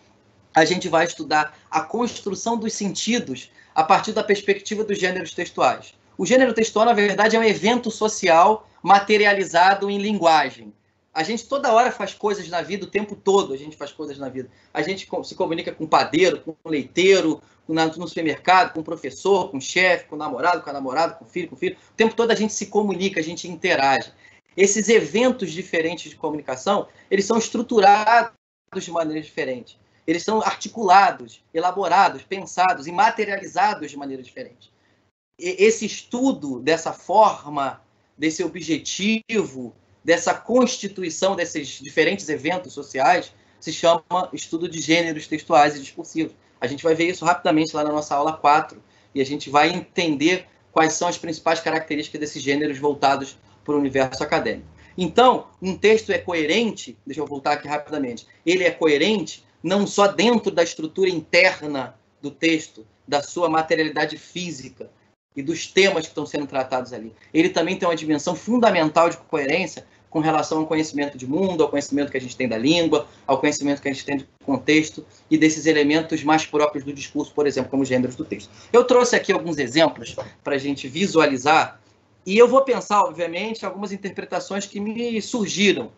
a gente vai estudar a construção dos sentidos a partir da perspectiva dos gêneros textuais. O gênero textual, na verdade, é um evento social materializado em linguagem. A gente toda hora faz coisas na vida, o tempo todo a gente faz coisas na vida. A gente se comunica com o padeiro, com o leiteiro, no supermercado, com o professor, com o chefe, com o namorado, com a namorada, com o filho, com o filho. O tempo todo a gente se comunica, a gente interage. Esses eventos diferentes de comunicação, eles são estruturados de maneira diferente. Eles são articulados, elaborados, pensados e materializados de maneira diferente. Esse estudo dessa forma desse objetivo, dessa constituição desses diferentes eventos sociais, se chama estudo de gêneros textuais e discursivos. A gente vai ver isso rapidamente lá na nossa aula 4, e a gente vai entender quais são as principais características desses gêneros voltados para o universo acadêmico. Então, um texto é coerente, deixa eu voltar aqui rapidamente, ele é coerente não só dentro da estrutura interna do texto, da sua materialidade física e dos temas que estão sendo tratados ali. Ele também tem uma dimensão fundamental de coerência com relação ao conhecimento de mundo, ao conhecimento que a gente tem da língua, ao conhecimento que a gente tem do contexto e desses elementos mais próprios do discurso, por exemplo, como os gêneros do texto. Eu trouxe aqui alguns exemplos para a gente visualizar, e eu vou pensar, obviamente, algumas interpretações que me surgiram,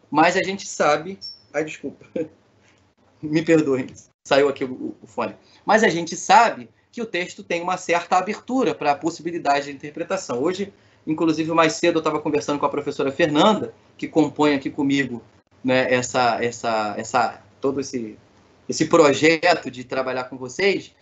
mas a gente sabe... Ai, desculpa. Me perdoem, saiu aqui o fone. Mas a gente sabe que o texto tem uma certa abertura para a possibilidade de interpretação. Hoje, inclusive, mais cedo eu estava conversando com a professora Fernanda, que compõe aqui comigo, né, todo esse projeto de trabalhar com vocês,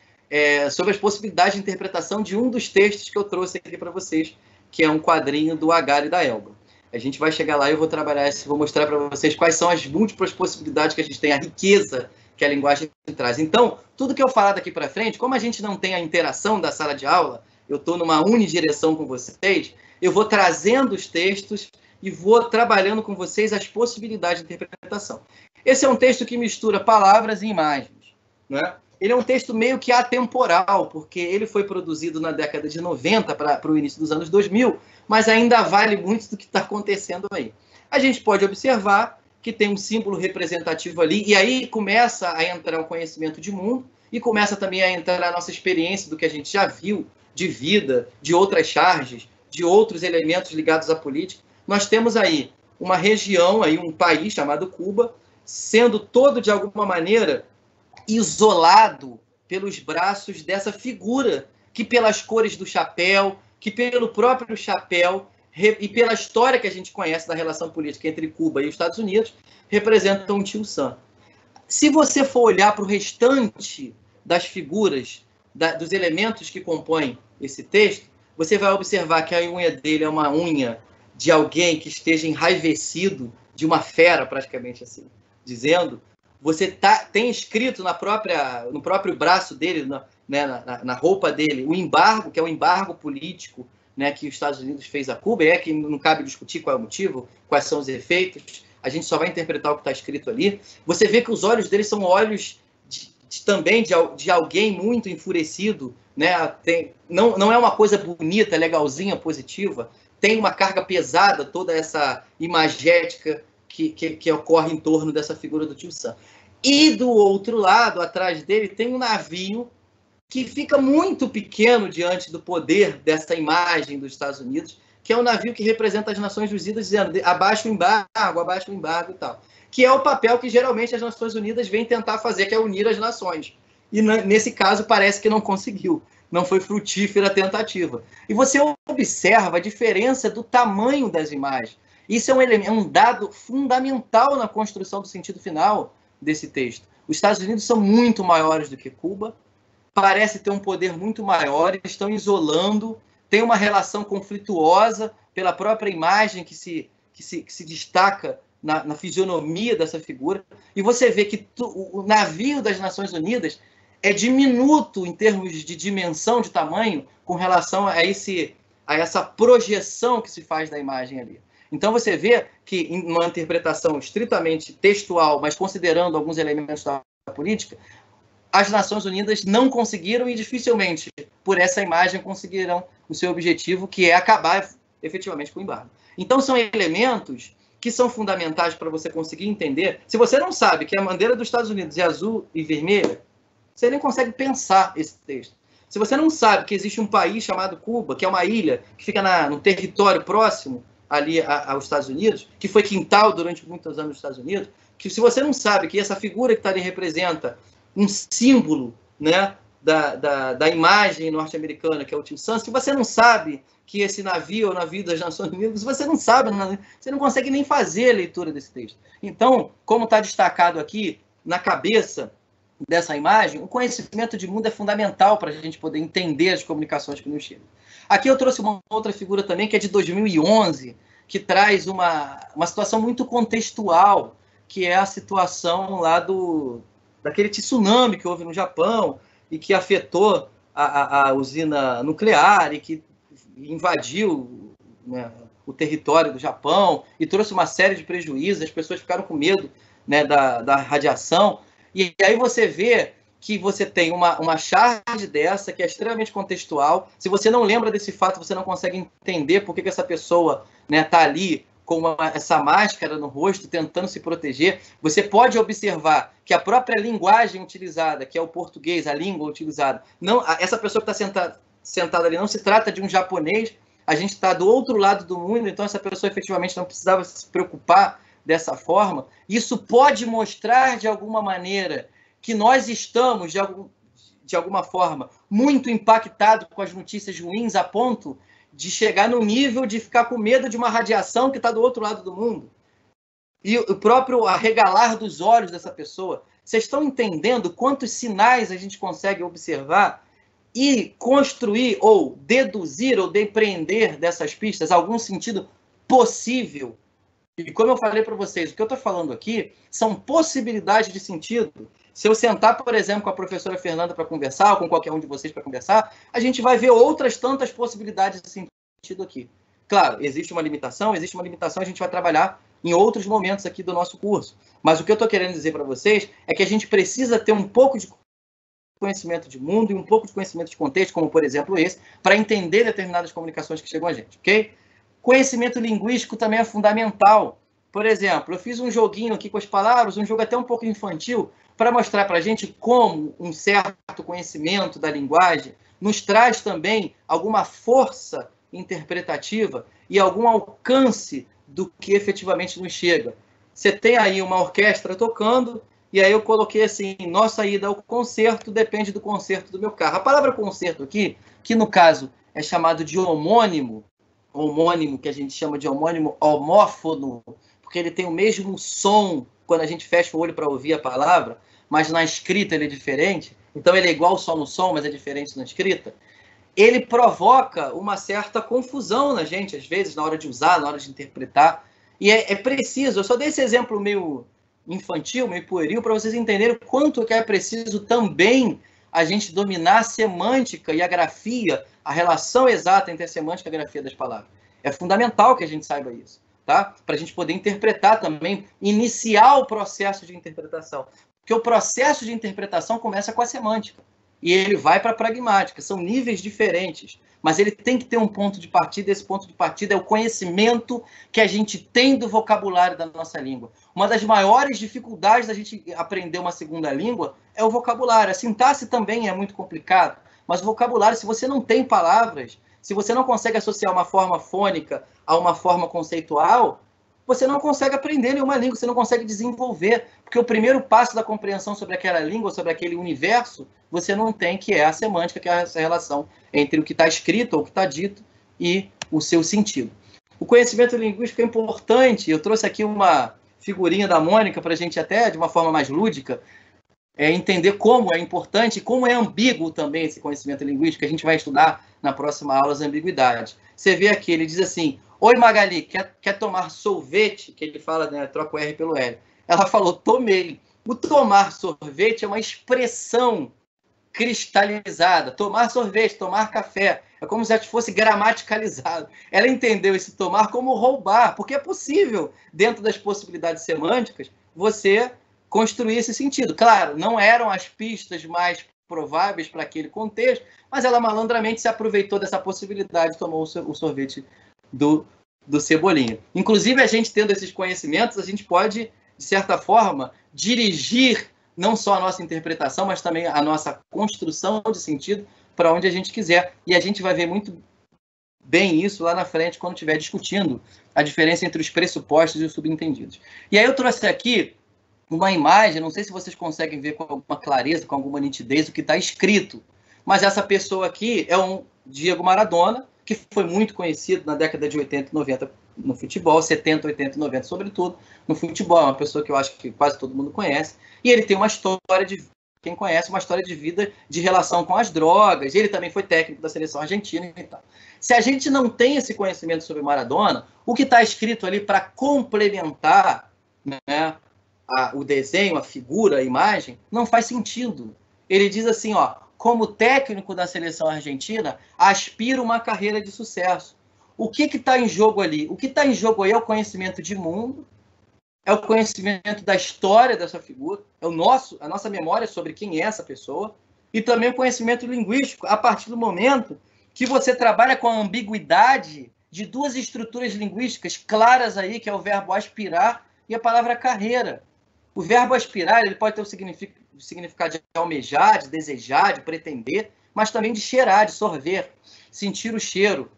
sobre as possibilidades de interpretação de um dos textos que eu trouxe aqui para vocês, que é um quadrinho do Agar e da Elba. A gente vai chegar lá e eu vou trabalhar isso, vou mostrar para vocês quais são as múltiplas possibilidades que a gente tem, a riqueza que a linguagem traz. Então, tudo que eu falar daqui para frente, como a gente não tem a interação da sala de aula, eu estou numa unidireção com vocês, eu vou trazendo os textos e vou trabalhando com vocês as possibilidades de interpretação. Esse é um texto que mistura palavras e imagens, né? Ele é um texto meio que atemporal, porque ele foi produzido na década de 90 para o início dos anos 2000, mas ainda vale muito do que está acontecendo aí. A gente pode observar que tem um símbolo representativo ali, e aí começa a entrar o conhecimento de mundo, e começa também a entrar a nossa experiência do que a gente já viu de vida, de outras charges, de outros elementos ligados à política. Nós temos aí uma região, aí um país chamado Cuba, sendo todo, de alguma maneira, isolado pelos braços dessa figura, que pelas cores do chapéu, que pelo próprio chapéu e pela história que a gente conhece da relação política entre Cuba e os Estados Unidos, representam um Tio Sam. Se você for olhar para o restante das figuras, dos elementos que compõem esse texto, você vai observar que a unha dele é uma unha de alguém que esteja enraivecido, de uma fera, praticamente assim, dizendo... Você tem escrito no próprio braço dele, na roupa dele, o embargo, que é o embargo político, né, que os Estados Unidos fez a Cuba, e que não cabe discutir qual é o motivo, quais são os efeitos, a gente só vai interpretar o que está escrito ali. Você vê que os olhos dele são olhos também de alguém muito enfurecido, né? Não é uma coisa bonita, legalzinha, positiva, tem uma carga pesada, toda essa imagética que ocorre em torno dessa figura do Tio Sam. E do outro lado, atrás dele, tem um navio que fica muito pequeno diante do poder dessa imagem dos Estados Unidos, que é um navio que representa as Nações Unidas, dizendo abaixo o embargo e tal. Que é o papel que geralmente as Nações Unidas vêm tentar fazer, que é unir as nações. E nesse caso parece que não conseguiu. Não foi frutífera a tentativa. E você observa a diferença do tamanho das imagens. Isso é um dado fundamental na construção do sentido final desse texto. Os Estados Unidos são muito maiores do que Cuba, parece ter um poder muito maior, eles estão isolando, tem uma relação conflituosa pela própria imagem que se destaca na fisionomia dessa figura. E você vê que o navio das Nações Unidas é diminuto em termos de dimensão, de tamanho, com relação a essa projeção que se faz da imagem ali. Então, você vê que, em uma interpretação estritamente textual, mas considerando alguns elementos da política, as Nações Unidas não conseguiram e dificilmente, por essa imagem, conseguirão o seu objetivo, que é acabar efetivamente com o embargo. Então, são elementos que são fundamentais para você conseguir entender. Se você não sabe que a bandeira dos Estados Unidos é azul e vermelha, você nem consegue pensar esse texto. Se você não sabe que existe um país chamado Cuba, que é uma ilha que fica no território próximo ali aos Estados Unidos, que foi quintal durante muitos anos dos Estados Unidos, que se você não sabe que essa figura que está ali representa um símbolo, né, da imagem norte-americana, que é o Tio Sam, se você não sabe que esse navio é o navio das Nações Unidas, você não sabe, você não consegue nem fazer a leitura desse texto. Então, como está destacado aqui, na cabeça dessa imagem, o conhecimento de mundo é fundamental para a gente poder entender as comunicações que nos chegam. Aqui eu trouxe uma outra figura também, que é de 2011, que traz uma situação muito contextual, que é a situação lá daquele tsunami que houve no Japão e que afetou a usina nuclear e que invadiu, né, o território do Japão e trouxe uma série de prejuízos, as pessoas ficaram com medo, né, da radiação. E aí você vê que você tem uma charge dessa, que é extremamente contextual. Se você não lembra desse fato, você não consegue entender por que essa pessoa, né, tá ali com essa máscara no rosto, tentando se proteger. Você pode observar que a própria linguagem utilizada, que é o português, a língua utilizada, não, essa pessoa que está sentada ali não se trata de um japonês, a gente está do outro lado do mundo, então essa pessoa efetivamente não precisava se preocupar dessa forma. Isso pode mostrar, de alguma maneira, que nós estamos, de alguma forma, muito impactados com as notícias ruins, a ponto de chegar no nível de ficar com medo de uma radiação que está do outro lado do mundo. E o próprio arregalar dos olhos dessa pessoa. Vocês estão entendendo quantos sinais a gente consegue observar e construir, ou deduzir, ou depreender dessas pistas algum sentido possível? E como eu falei para vocês, o que eu estou falando aqui são possibilidades de sentido. Se eu sentar, por exemplo, com a professora Fernanda para conversar, ou com qualquer um de vocês para conversar, a gente vai ver outras tantas possibilidades de sentido aqui. Claro, existe uma limitação, a gente vai trabalhar em outros momentos aqui do nosso curso. Mas o que eu estou querendo dizer para vocês é que a gente precisa ter um pouco de conhecimento de mundo e um pouco de conhecimento de contexto, como, por exemplo, esse, para entender determinadas comunicações que chegam a gente, ok? Conhecimento linguístico também é fundamental. Por exemplo, eu fiz um joguinho aqui com as palavras, um jogo até um pouco infantil, para mostrar para a gente como um certo conhecimento da linguagem nos traz também alguma força interpretativa e algum alcance do que efetivamente nos chega. Você tem aí uma orquestra tocando, e aí eu coloquei assim, nossa ida ao concerto depende do concerto do meu carro. A palavra concerto aqui, que no caso é chamado de homônimo, que a gente chama de homônimo homófono, porque ele tem o mesmo som quando a gente fecha o olho para ouvir a palavra, mas na escrita ele é diferente, então ele é igual só no som, mas é diferente na escrita. Ele provoca uma certa confusão na gente, às vezes, na hora de usar, na hora de interpretar, e é preciso, eu só dei esse exemplo meio infantil, meio pueril, para vocês entenderem o quanto que é preciso também a gente dominar a semântica e a grafia, a relação exata entre a semântica e a grafia das palavras. É fundamental que a gente saiba isso, tá? Para a gente poder interpretar também, iniciar o processo de interpretação. Porque o processo de interpretação começa com a semântica e ele vai para a pragmática. São níveis diferentes, mas ele tem que ter um ponto de partida. Esse ponto de partida é o conhecimento que a gente tem do vocabulário da nossa língua. Uma das maiores dificuldades da gente aprender uma segunda língua é o vocabulário. A sintaxe também é muito complicado, mas o vocabulário, se você não tem palavras, se você não consegue associar uma forma fônica a uma forma conceitual, você não consegue aprender nenhuma língua, você não consegue desenvolver, porque o primeiro passo da compreensão sobre aquela língua, sobre aquele universo, você não tem, que é a semântica, que é essa relação entre o que está escrito ou o que está dito e o seu sentido. O conhecimento linguístico é importante. Eu trouxe aqui uma figurinha da Mônica para a gente, até de uma forma mais lúdica, entender como é importante e como é ambíguo também esse conhecimento linguístico, que a gente vai estudar na próxima aula, as ambiguidades. Você vê aqui, ele diz assim: oi, Magali, quer tomar sorvete? Que ele fala, né, troca o R pelo L. Ela falou, tomei. O tomar sorvete é uma expressão cristalizada. Tomar sorvete, tomar café. É como se já fosse gramaticalizado. Ela entendeu esse tomar como roubar, porque é possível, dentro das possibilidades semânticas, você construir esse sentido. Claro, não eram as pistas mais prováveis para aquele contexto, mas ela malandramente se aproveitou dessa possibilidade e tomou o sorvete do Cebolinha. Inclusive, a gente tendo esses conhecimentos, a gente pode, de certa forma, dirigir não só a nossa interpretação, mas também a nossa construção de sentido para onde a gente quiser. E a gente vai ver muito bem isso lá na frente, quando estiver discutindo a diferença entre os pressupostos e os subentendidos. E aí eu trouxe aqui uma imagem, não sei se vocês conseguem ver com alguma clareza, com alguma nitidez, o que está escrito, mas essa pessoa aqui é um Diego Maradona, que foi muito conhecido na década de 80 e 90 no futebol, 70, 80 e 90 sobretudo, no futebol. É uma pessoa que eu acho que quase todo mundo conhece, e ele tem uma história de quem conhece, uma história de vida de relação com as drogas. Ele também foi técnico da seleção argentina e tal. Se a gente não tem esse conhecimento sobre Maradona, o que está escrito ali para complementar, né, o desenho, a figura, a imagem, não faz sentido. Ele diz assim, ó, como técnico da seleção argentina, aspira uma carreira de sucesso. O que está em jogo ali? O que está em jogo aí é o conhecimento de mundo, é o conhecimento da história dessa figura, é a nossa memória sobre quem é essa pessoa, e também o conhecimento linguístico, a partir do momento que você trabalha com a ambiguidade de duas estruturas linguísticas claras aí, que é o verbo aspirar e a palavra carreira. O verbo aspirar, ele pode ter o significado de almejar, de desejar, de pretender, mas também de cheirar, de sorver, sentir o cheiro.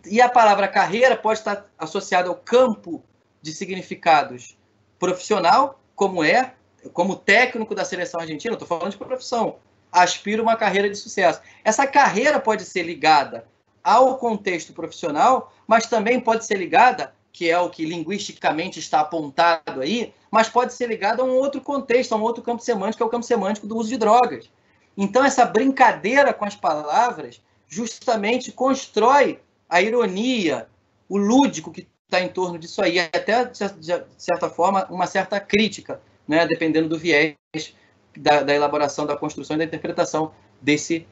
E a palavra carreira pode estar associada ao campo de significados profissional, como técnico da seleção argentina, estou falando de profissão, aspira uma carreira de sucesso. Essa carreira pode ser ligada ao contexto profissional, mas também pode ser ligada, que é o que linguisticamente está apontado aí, mas pode ser ligada a um outro contexto, a um outro campo semântico, que é o campo semântico do uso de drogas. Então, essa brincadeira com as palavras justamente constrói a ironia, o lúdico que está em torno disso aí, até, de certa forma, uma certa crítica, né, dependendo do viés da elaboração, da construção e da interpretação desse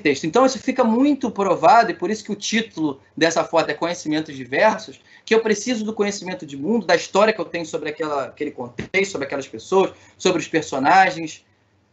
texto. Então, isso fica muito provado, e por isso que o título dessa foto é Conhecimentos Diversos, que eu preciso do conhecimento de mundo, da história que eu tenho sobre aquele contexto, sobre aquelas pessoas, sobre os personagens.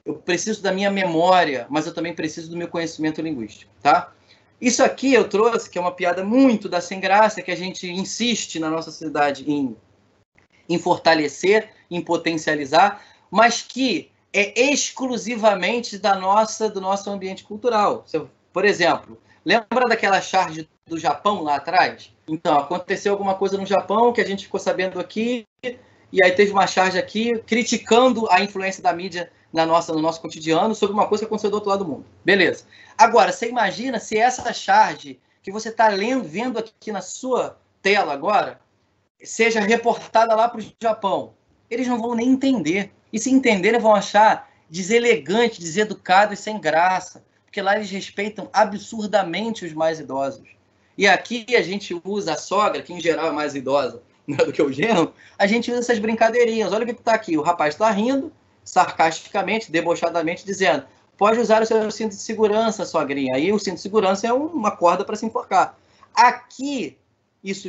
Eu preciso da minha memória, mas eu também preciso do meu conhecimento linguístico, tá? Isso aqui eu trouxe, que é uma piada muito da sem graça, que a gente insiste na nossa sociedade em fortalecer, em potencializar, mas que é exclusivamente do nosso ambiente cultural. Por exemplo, lembra daquela charge do Japão lá atrás? Então, aconteceu alguma coisa no Japão que a gente ficou sabendo aqui, e aí teve uma charge aqui criticando a influência da mídia no nosso cotidiano sobre uma coisa que aconteceu do outro lado do mundo. Beleza. Agora, você imagina se essa charge que você está vendo aqui na sua tela agora, seja reportada lá para o Japão. Eles não vão nem entender. E se entenderem, vão achar deselegante, deseducado e sem graça. Porque lá eles respeitam absurdamente os mais idosos. E aqui a gente usa a sogra, que em geral é mais idosa, né, do que o genro, a gente usa essas brincadeirinhas. Olha o que está aqui. O rapaz está rindo, sarcasticamente, debochadamente, dizendo: pode usar o seu cinto de segurança, sogrinha. Aí o cinto de segurança é uma corda para se enforcar. Aqui, isso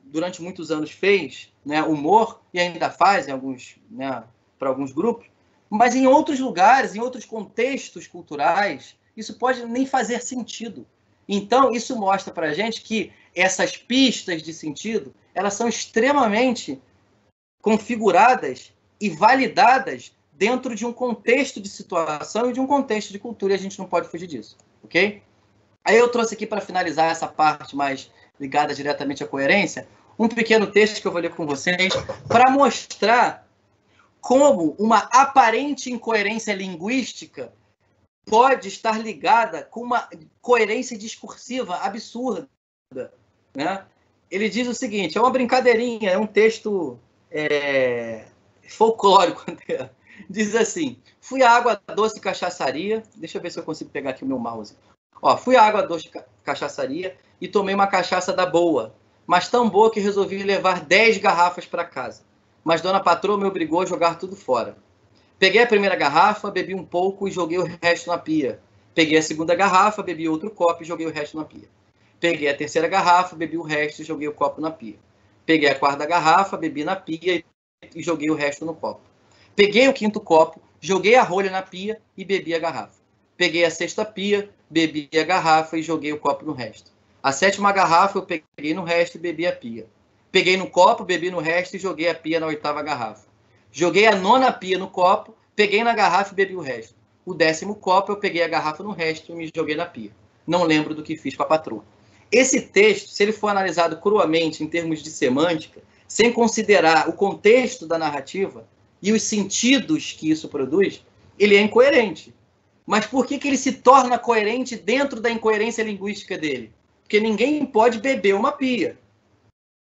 durante muitos anos fez, né, humor, e ainda faz em alguns, né, para alguns grupos, mas em outros lugares, em outros contextos culturais, isso pode nem fazer sentido. Então, isso mostra para a gente que essas pistas de sentido, elas são extremamente configuradas e validadas dentro de um contexto de situação e de um contexto de cultura, e a gente não pode fugir disso, ok? Aí eu trouxe aqui para finalizar essa parte mais ligada diretamente à coerência, um pequeno texto que eu vou ler com vocês para mostrar como uma aparente incoerência linguística pode estar ligada com uma coerência discursiva absurda, né? Ele diz o seguinte, é uma brincadeirinha, é um texto folclórico. Diz assim: fui à Água Doce Cachaçaria, deixa eu ver se eu consigo pegar aqui o meu mouse. Ó, fui à Água Doce Cachaçaria e tomei uma cachaça da boa, mas tão boa que resolvi levar 10 garrafas para casa. Mas dona patroa me obrigou a jogar tudo fora. Peguei a primeira garrafa, bebi um pouco e joguei o resto na pia. Peguei a segunda garrafa, bebi outro copo e joguei o resto na pia. Peguei a terceira garrafa, bebi o resto e joguei o copo na pia. Peguei a quarta garrafa, bebi na pia e joguei o resto no copo. Peguei o quinto copo, joguei a rolha na pia e bebi a garrafa. Peguei a sexta pia, bebi a garrafa e joguei o copo no resto. A sétima garrafa eu peguei no resto e bebi a pia. Peguei no copo, bebi no resto e joguei a pia na oitava garrafa. Joguei a nona pia no copo, peguei na garrafa e bebi o resto. O 10º copo eu peguei a garrafa no resto e me joguei na pia. Não lembro do que fiz com a patroa. Esse texto, se ele for analisado cruamente em termos de semântica, sem considerar o contexto da narrativa e os sentidos que isso produz, ele é incoerente. Mas por que ele se torna coerente dentro da incoerência linguística dele? Porque ninguém pode beber uma pia.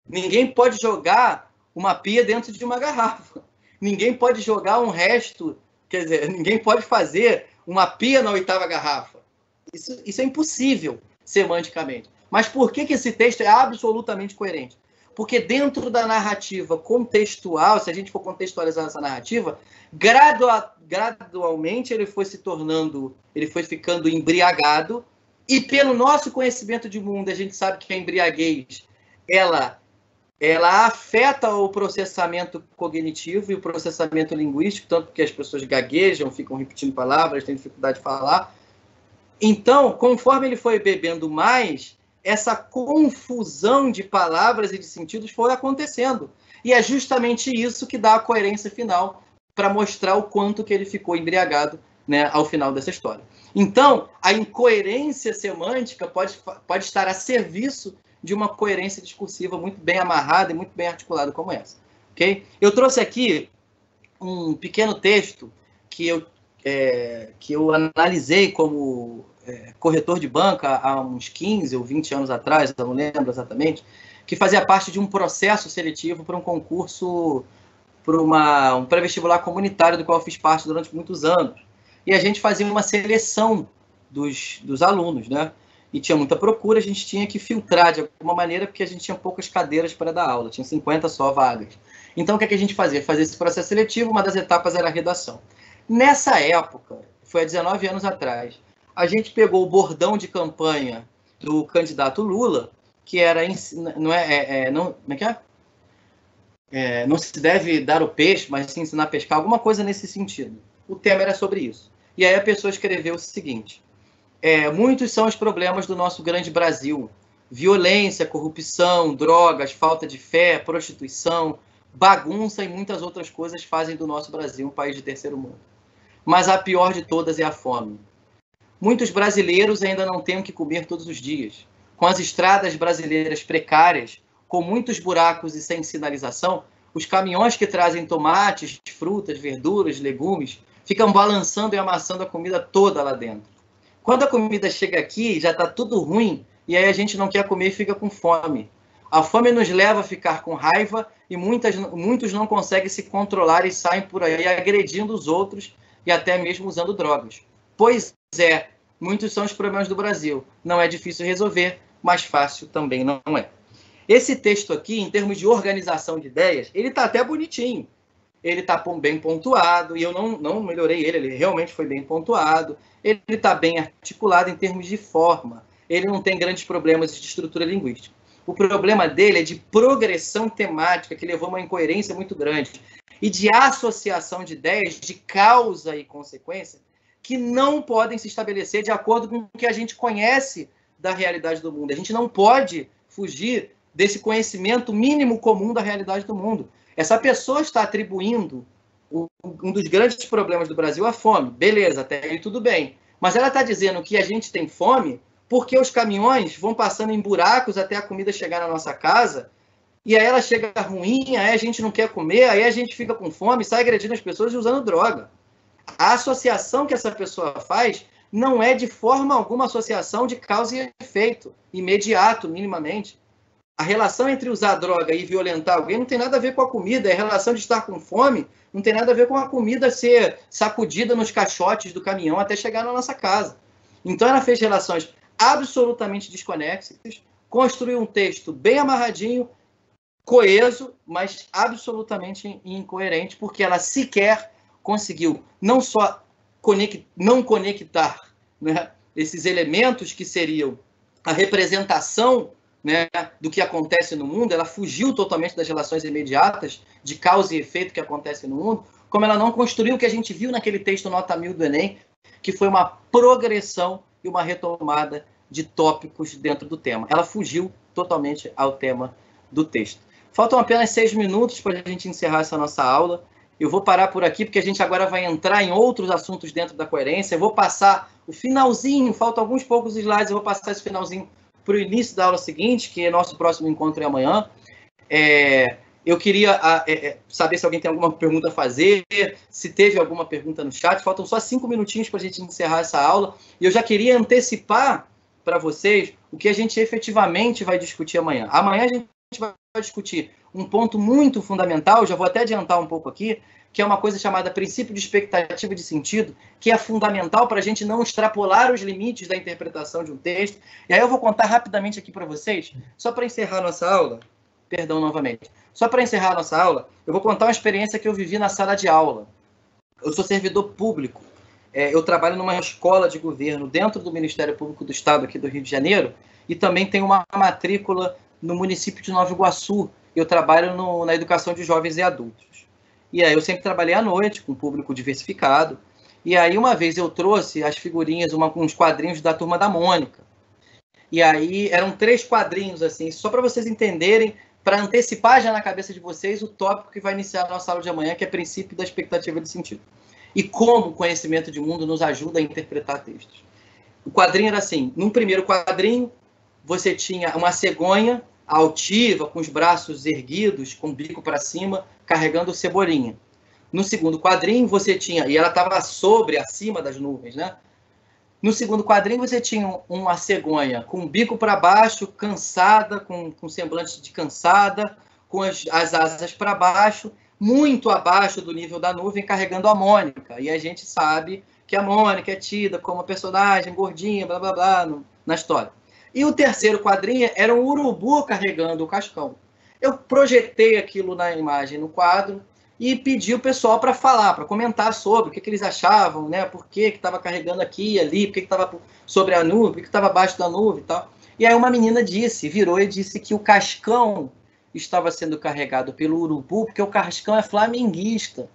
Ninguém pode jogar uma pia dentro de uma garrafa. Ninguém pode jogar um resto, Quer dizer, ninguém pode fazer uma pia na 8ª garrafa. Isso é impossível, semanticamente. Mas por que esse texto é absolutamente coerente? Porque dentro da narrativa contextual, se a gente for contextualizar essa narrativa, gradualmente ele foi ficando embriagado, e pelo nosso conhecimento de mundo, a gente sabe que a embriaguez, ela afeta o processamento cognitivo e o processamento linguístico, tanto que as pessoas gaguejam, ficam repetindo palavras, têm dificuldade de falar. Então, conforme ele foi bebendo mais, essa confusão de palavras e de sentidos foi acontecendo. E é justamente isso que dá a coerência final para mostrar o quanto que ele ficou embriagado, né, ao final dessa história. Então, a incoerência semântica pode estar a serviço de uma coerência discursiva muito bem amarrada e muito bem articulada como essa. Okay? Eu trouxe aqui um pequeno texto que eu analisei como corretor de banca há uns 15 ou 20 anos atrás, eu não lembro exatamente, que fazia parte de um processo seletivo para um concurso, para um pré-vestibular comunitário do qual eu fiz parte durante muitos anos. E a gente fazia uma seleção dos alunos, né? E tinha muita procura, a gente tinha que filtrar de alguma maneira, porque a gente tinha poucas cadeiras para dar aula, tinha 50 só vagas. Então, o que a gente fazia? Fazia esse processo seletivo, uma das etapas era a redação. Nessa época, foi há 19 anos atrás, a gente pegou o bordão de campanha do candidato Lula, que era, não se deve dar o peixe, mas sim ensinar a pescar, alguma coisa nesse sentido. O tema era sobre isso. E aí a pessoa escreveu o seguinte: muitos são os problemas do nosso grande Brasil. Violência, corrupção, drogas, falta de fé, prostituição, bagunça e muitas outras coisas fazem do nosso Brasil um país de terceiro mundo. Mas a pior de todas é a fome. Muitos brasileiros ainda não têm o que comer todos os dias. Com as estradas brasileiras precárias, com muitos buracos e sem sinalização, os caminhões que trazem tomates, frutas, verduras, legumes, ficam balançando e amassando a comida toda lá dentro. Quando a comida chega aqui, já está tudo ruim, e aí a gente não quer comer e fica com fome. A fome nos leva a ficar com raiva e muitos não conseguem se controlar e saem por aí agredindo os outros e até mesmo usando drogas. Pois é, muitos são os problemas do Brasil. Não é difícil resolver, mas fácil também não é. Esse texto aqui, em termos de organização de ideias, ele está até bonitinho. Ele está bem pontuado, e eu não melhorei ele realmente foi bem pontuado. Ele está bem articulado em termos de forma. Ele não tem grandes problemas de estrutura linguística. O problema dele é de progressão temática, que levou a uma incoerência muito grande, e de associação de ideias de causa e consequência, que não podem se estabelecer de acordo com o que a gente conhece da realidade do mundo. A gente não pode fugir desse conhecimento mínimo comum da realidade do mundo. Essa pessoa está atribuindo um dos grandes problemas do Brasil à fome. Beleza, até aí tudo bem. Mas ela está dizendo que a gente tem fome porque os caminhões vão passando em buracos até a comida chegar na nossa casa, e aí ela chega ruim, aí a gente não quer comer, aí a gente fica com fome, sai agredindo as pessoas e usando droga. A associação que essa pessoa faz não é de forma alguma associação de causa e efeito, imediato, minimamente. A relação entre usar droga e violentar alguém não tem nada a ver com a comida. A relação de estar com fome não tem nada a ver com a comida ser sacudida nos caixotes do caminhão até chegar na nossa casa. Então ela fez relações absolutamente desconexas, construiu um texto bem amarradinho, coeso, mas absolutamente incoerente, porque ela sequer conseguiu não só não conectar, né, esses elementos que seriam a representação, né, do que acontece no mundo. Ela fugiu totalmente das relações imediatas de causa e efeito que acontece no mundo, como ela não construiu o que a gente viu naquele texto nota 1000 do Enem, que foi uma progressão e uma retomada de tópicos dentro do tema. Ela fugiu totalmente ao tema do texto. Faltam apenas 6 minutos para a gente encerrar essa nossa aula. Eu vou parar por aqui, porque a gente agora vai entrar em outros assuntos dentro da coerência. Eu vou passar o finalzinho, faltam alguns poucos slides, eu vou passar esse finalzinho para o início da aula seguinte, que é nosso próximo encontro é amanhã. Eu queria saber se alguém tem alguma pergunta a fazer, se teve alguma pergunta no chat. Faltam só 5 minutinhos para a gente encerrar essa aula. E eu já queria antecipar para vocês o que a gente efetivamente vai discutir amanhã. Amanhã a gente vai discutir um ponto muito fundamental, já vou até adiantar um pouco aqui, que é uma coisa chamada princípio de expectativa de sentido, que é fundamental para a gente não extrapolar os limites da interpretação de um texto. E aí eu vou contar rapidamente aqui para vocês, só para encerrar nossa aula, perdão novamente, só para encerrar nossa aula, eu vou contar uma experiência que eu vivi na sala de aula. Eu sou servidor público, eu trabalho numa escola de governo dentro do Ministério Público do Estado aqui do Rio de Janeiro, e também tenho uma matrícula no município de Nova Iguaçu. Eu trabalho na educação de jovens e adultos. E aí eu sempre trabalhei à noite, com público diversificado. E aí uma vez eu trouxe as figurinhas, uns quadrinhos da Turma da Mônica. E aí eram 3 quadrinhos, assim, só para vocês entenderem, para antecipar já na cabeça de vocês o tópico que vai iniciar a nossa aula de amanhã, que é princípio da expectativa de sentido. E como o conhecimento de mundo nos ajuda a interpretar textos. O quadrinho era assim, num primeiro quadrinho, você tinha uma cegonha altiva, com os braços erguidos, com o bico para cima, carregando o Cebolinha. No segundo quadrinho, você tinha... E ela estava acima das nuvens, né? No segundo quadrinho, você tinha uma cegonha com o bico para baixo, cansada, com semblante de cansada, com as asas para baixo, muito abaixo do nível da nuvem, carregando a Mônica. E a gente sabe que a Mônica é tida como uma personagem gordinha, blá, blá, blá, na história. E o terceiro quadrinho era um urubu carregando o Cascão. Eu projetei aquilo na imagem, no quadro, e pedi o pessoal para falar, para comentar sobre o que eles achavam, né? Por que estava carregando aqui e ali, por que estava sobre a nuvem, por que estava abaixo da nuvem e tal. E aí uma menina virou e disse que o Cascão estava sendo carregado pelo urubu, porque o Cascão é flamenguista.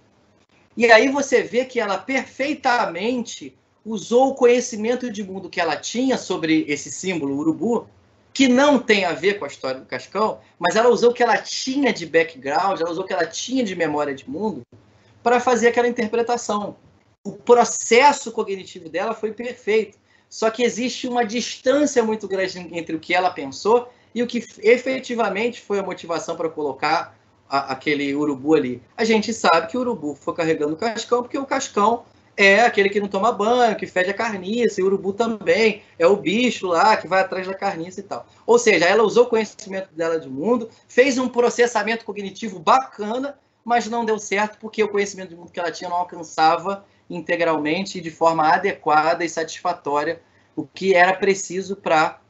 E aí você vê que ela perfeitamente usou o conhecimento de mundo que ela tinha sobre esse símbolo urubu, que não tem a ver com a história do Cascão, mas ela usou o que ela tinha de background, ela usou o que ela tinha de memória de mundo para fazer aquela interpretação. O processo cognitivo dela foi perfeito, só que existe uma distância muito grande entre o que ela pensou e o que efetivamente foi a motivação para colocar aquele urubu ali. A gente sabe que o urubu foi carregando o Cascão, porque o Cascão é aquele que não toma banho, que fede a carniça, e o urubu também é o bicho lá que vai atrás da carniça e tal. Ou seja, ela usou o conhecimento dela de mundo, fez um processamento cognitivo bacana, mas não deu certo porque o conhecimento de mundo que ela tinha não alcançava integralmente e de forma adequada e satisfatória o que era preciso para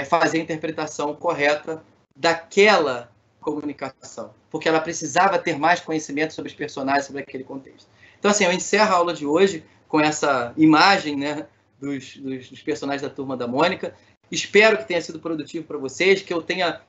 fazer a interpretação correta daquela comunicação, porque ela precisava ter mais conhecimento sobre os personagens, sobre aquele contexto. Então, assim, eu encerro a aula de hoje com essa imagem, né, dos personagens da Turma da Mônica. Espero que tenha sido produtivo para vocês, que eu tenha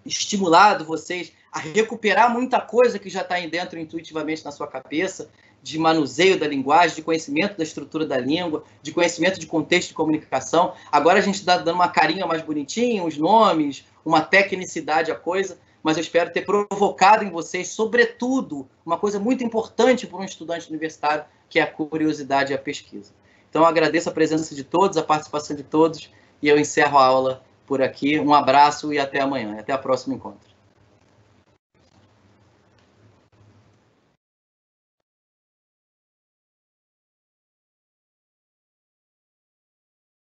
estimulado vocês a recuperar muita coisa que já está aí dentro intuitivamente na sua cabeça, de manuseio da linguagem, de conhecimento da estrutura da língua, de conhecimento de contexto de comunicação. Agora a gente está dando uma carinha mais bonitinha, os nomes, uma tecnicidade à coisa, mas eu espero ter provocado em vocês, sobretudo, uma coisa muito importante para um estudante universitário, que é a curiosidade e a pesquisa. Então, eu agradeço a presença de todos, a participação de todos, e eu encerro a aula por aqui. Um abraço e até amanhã. Até o próximo encontro.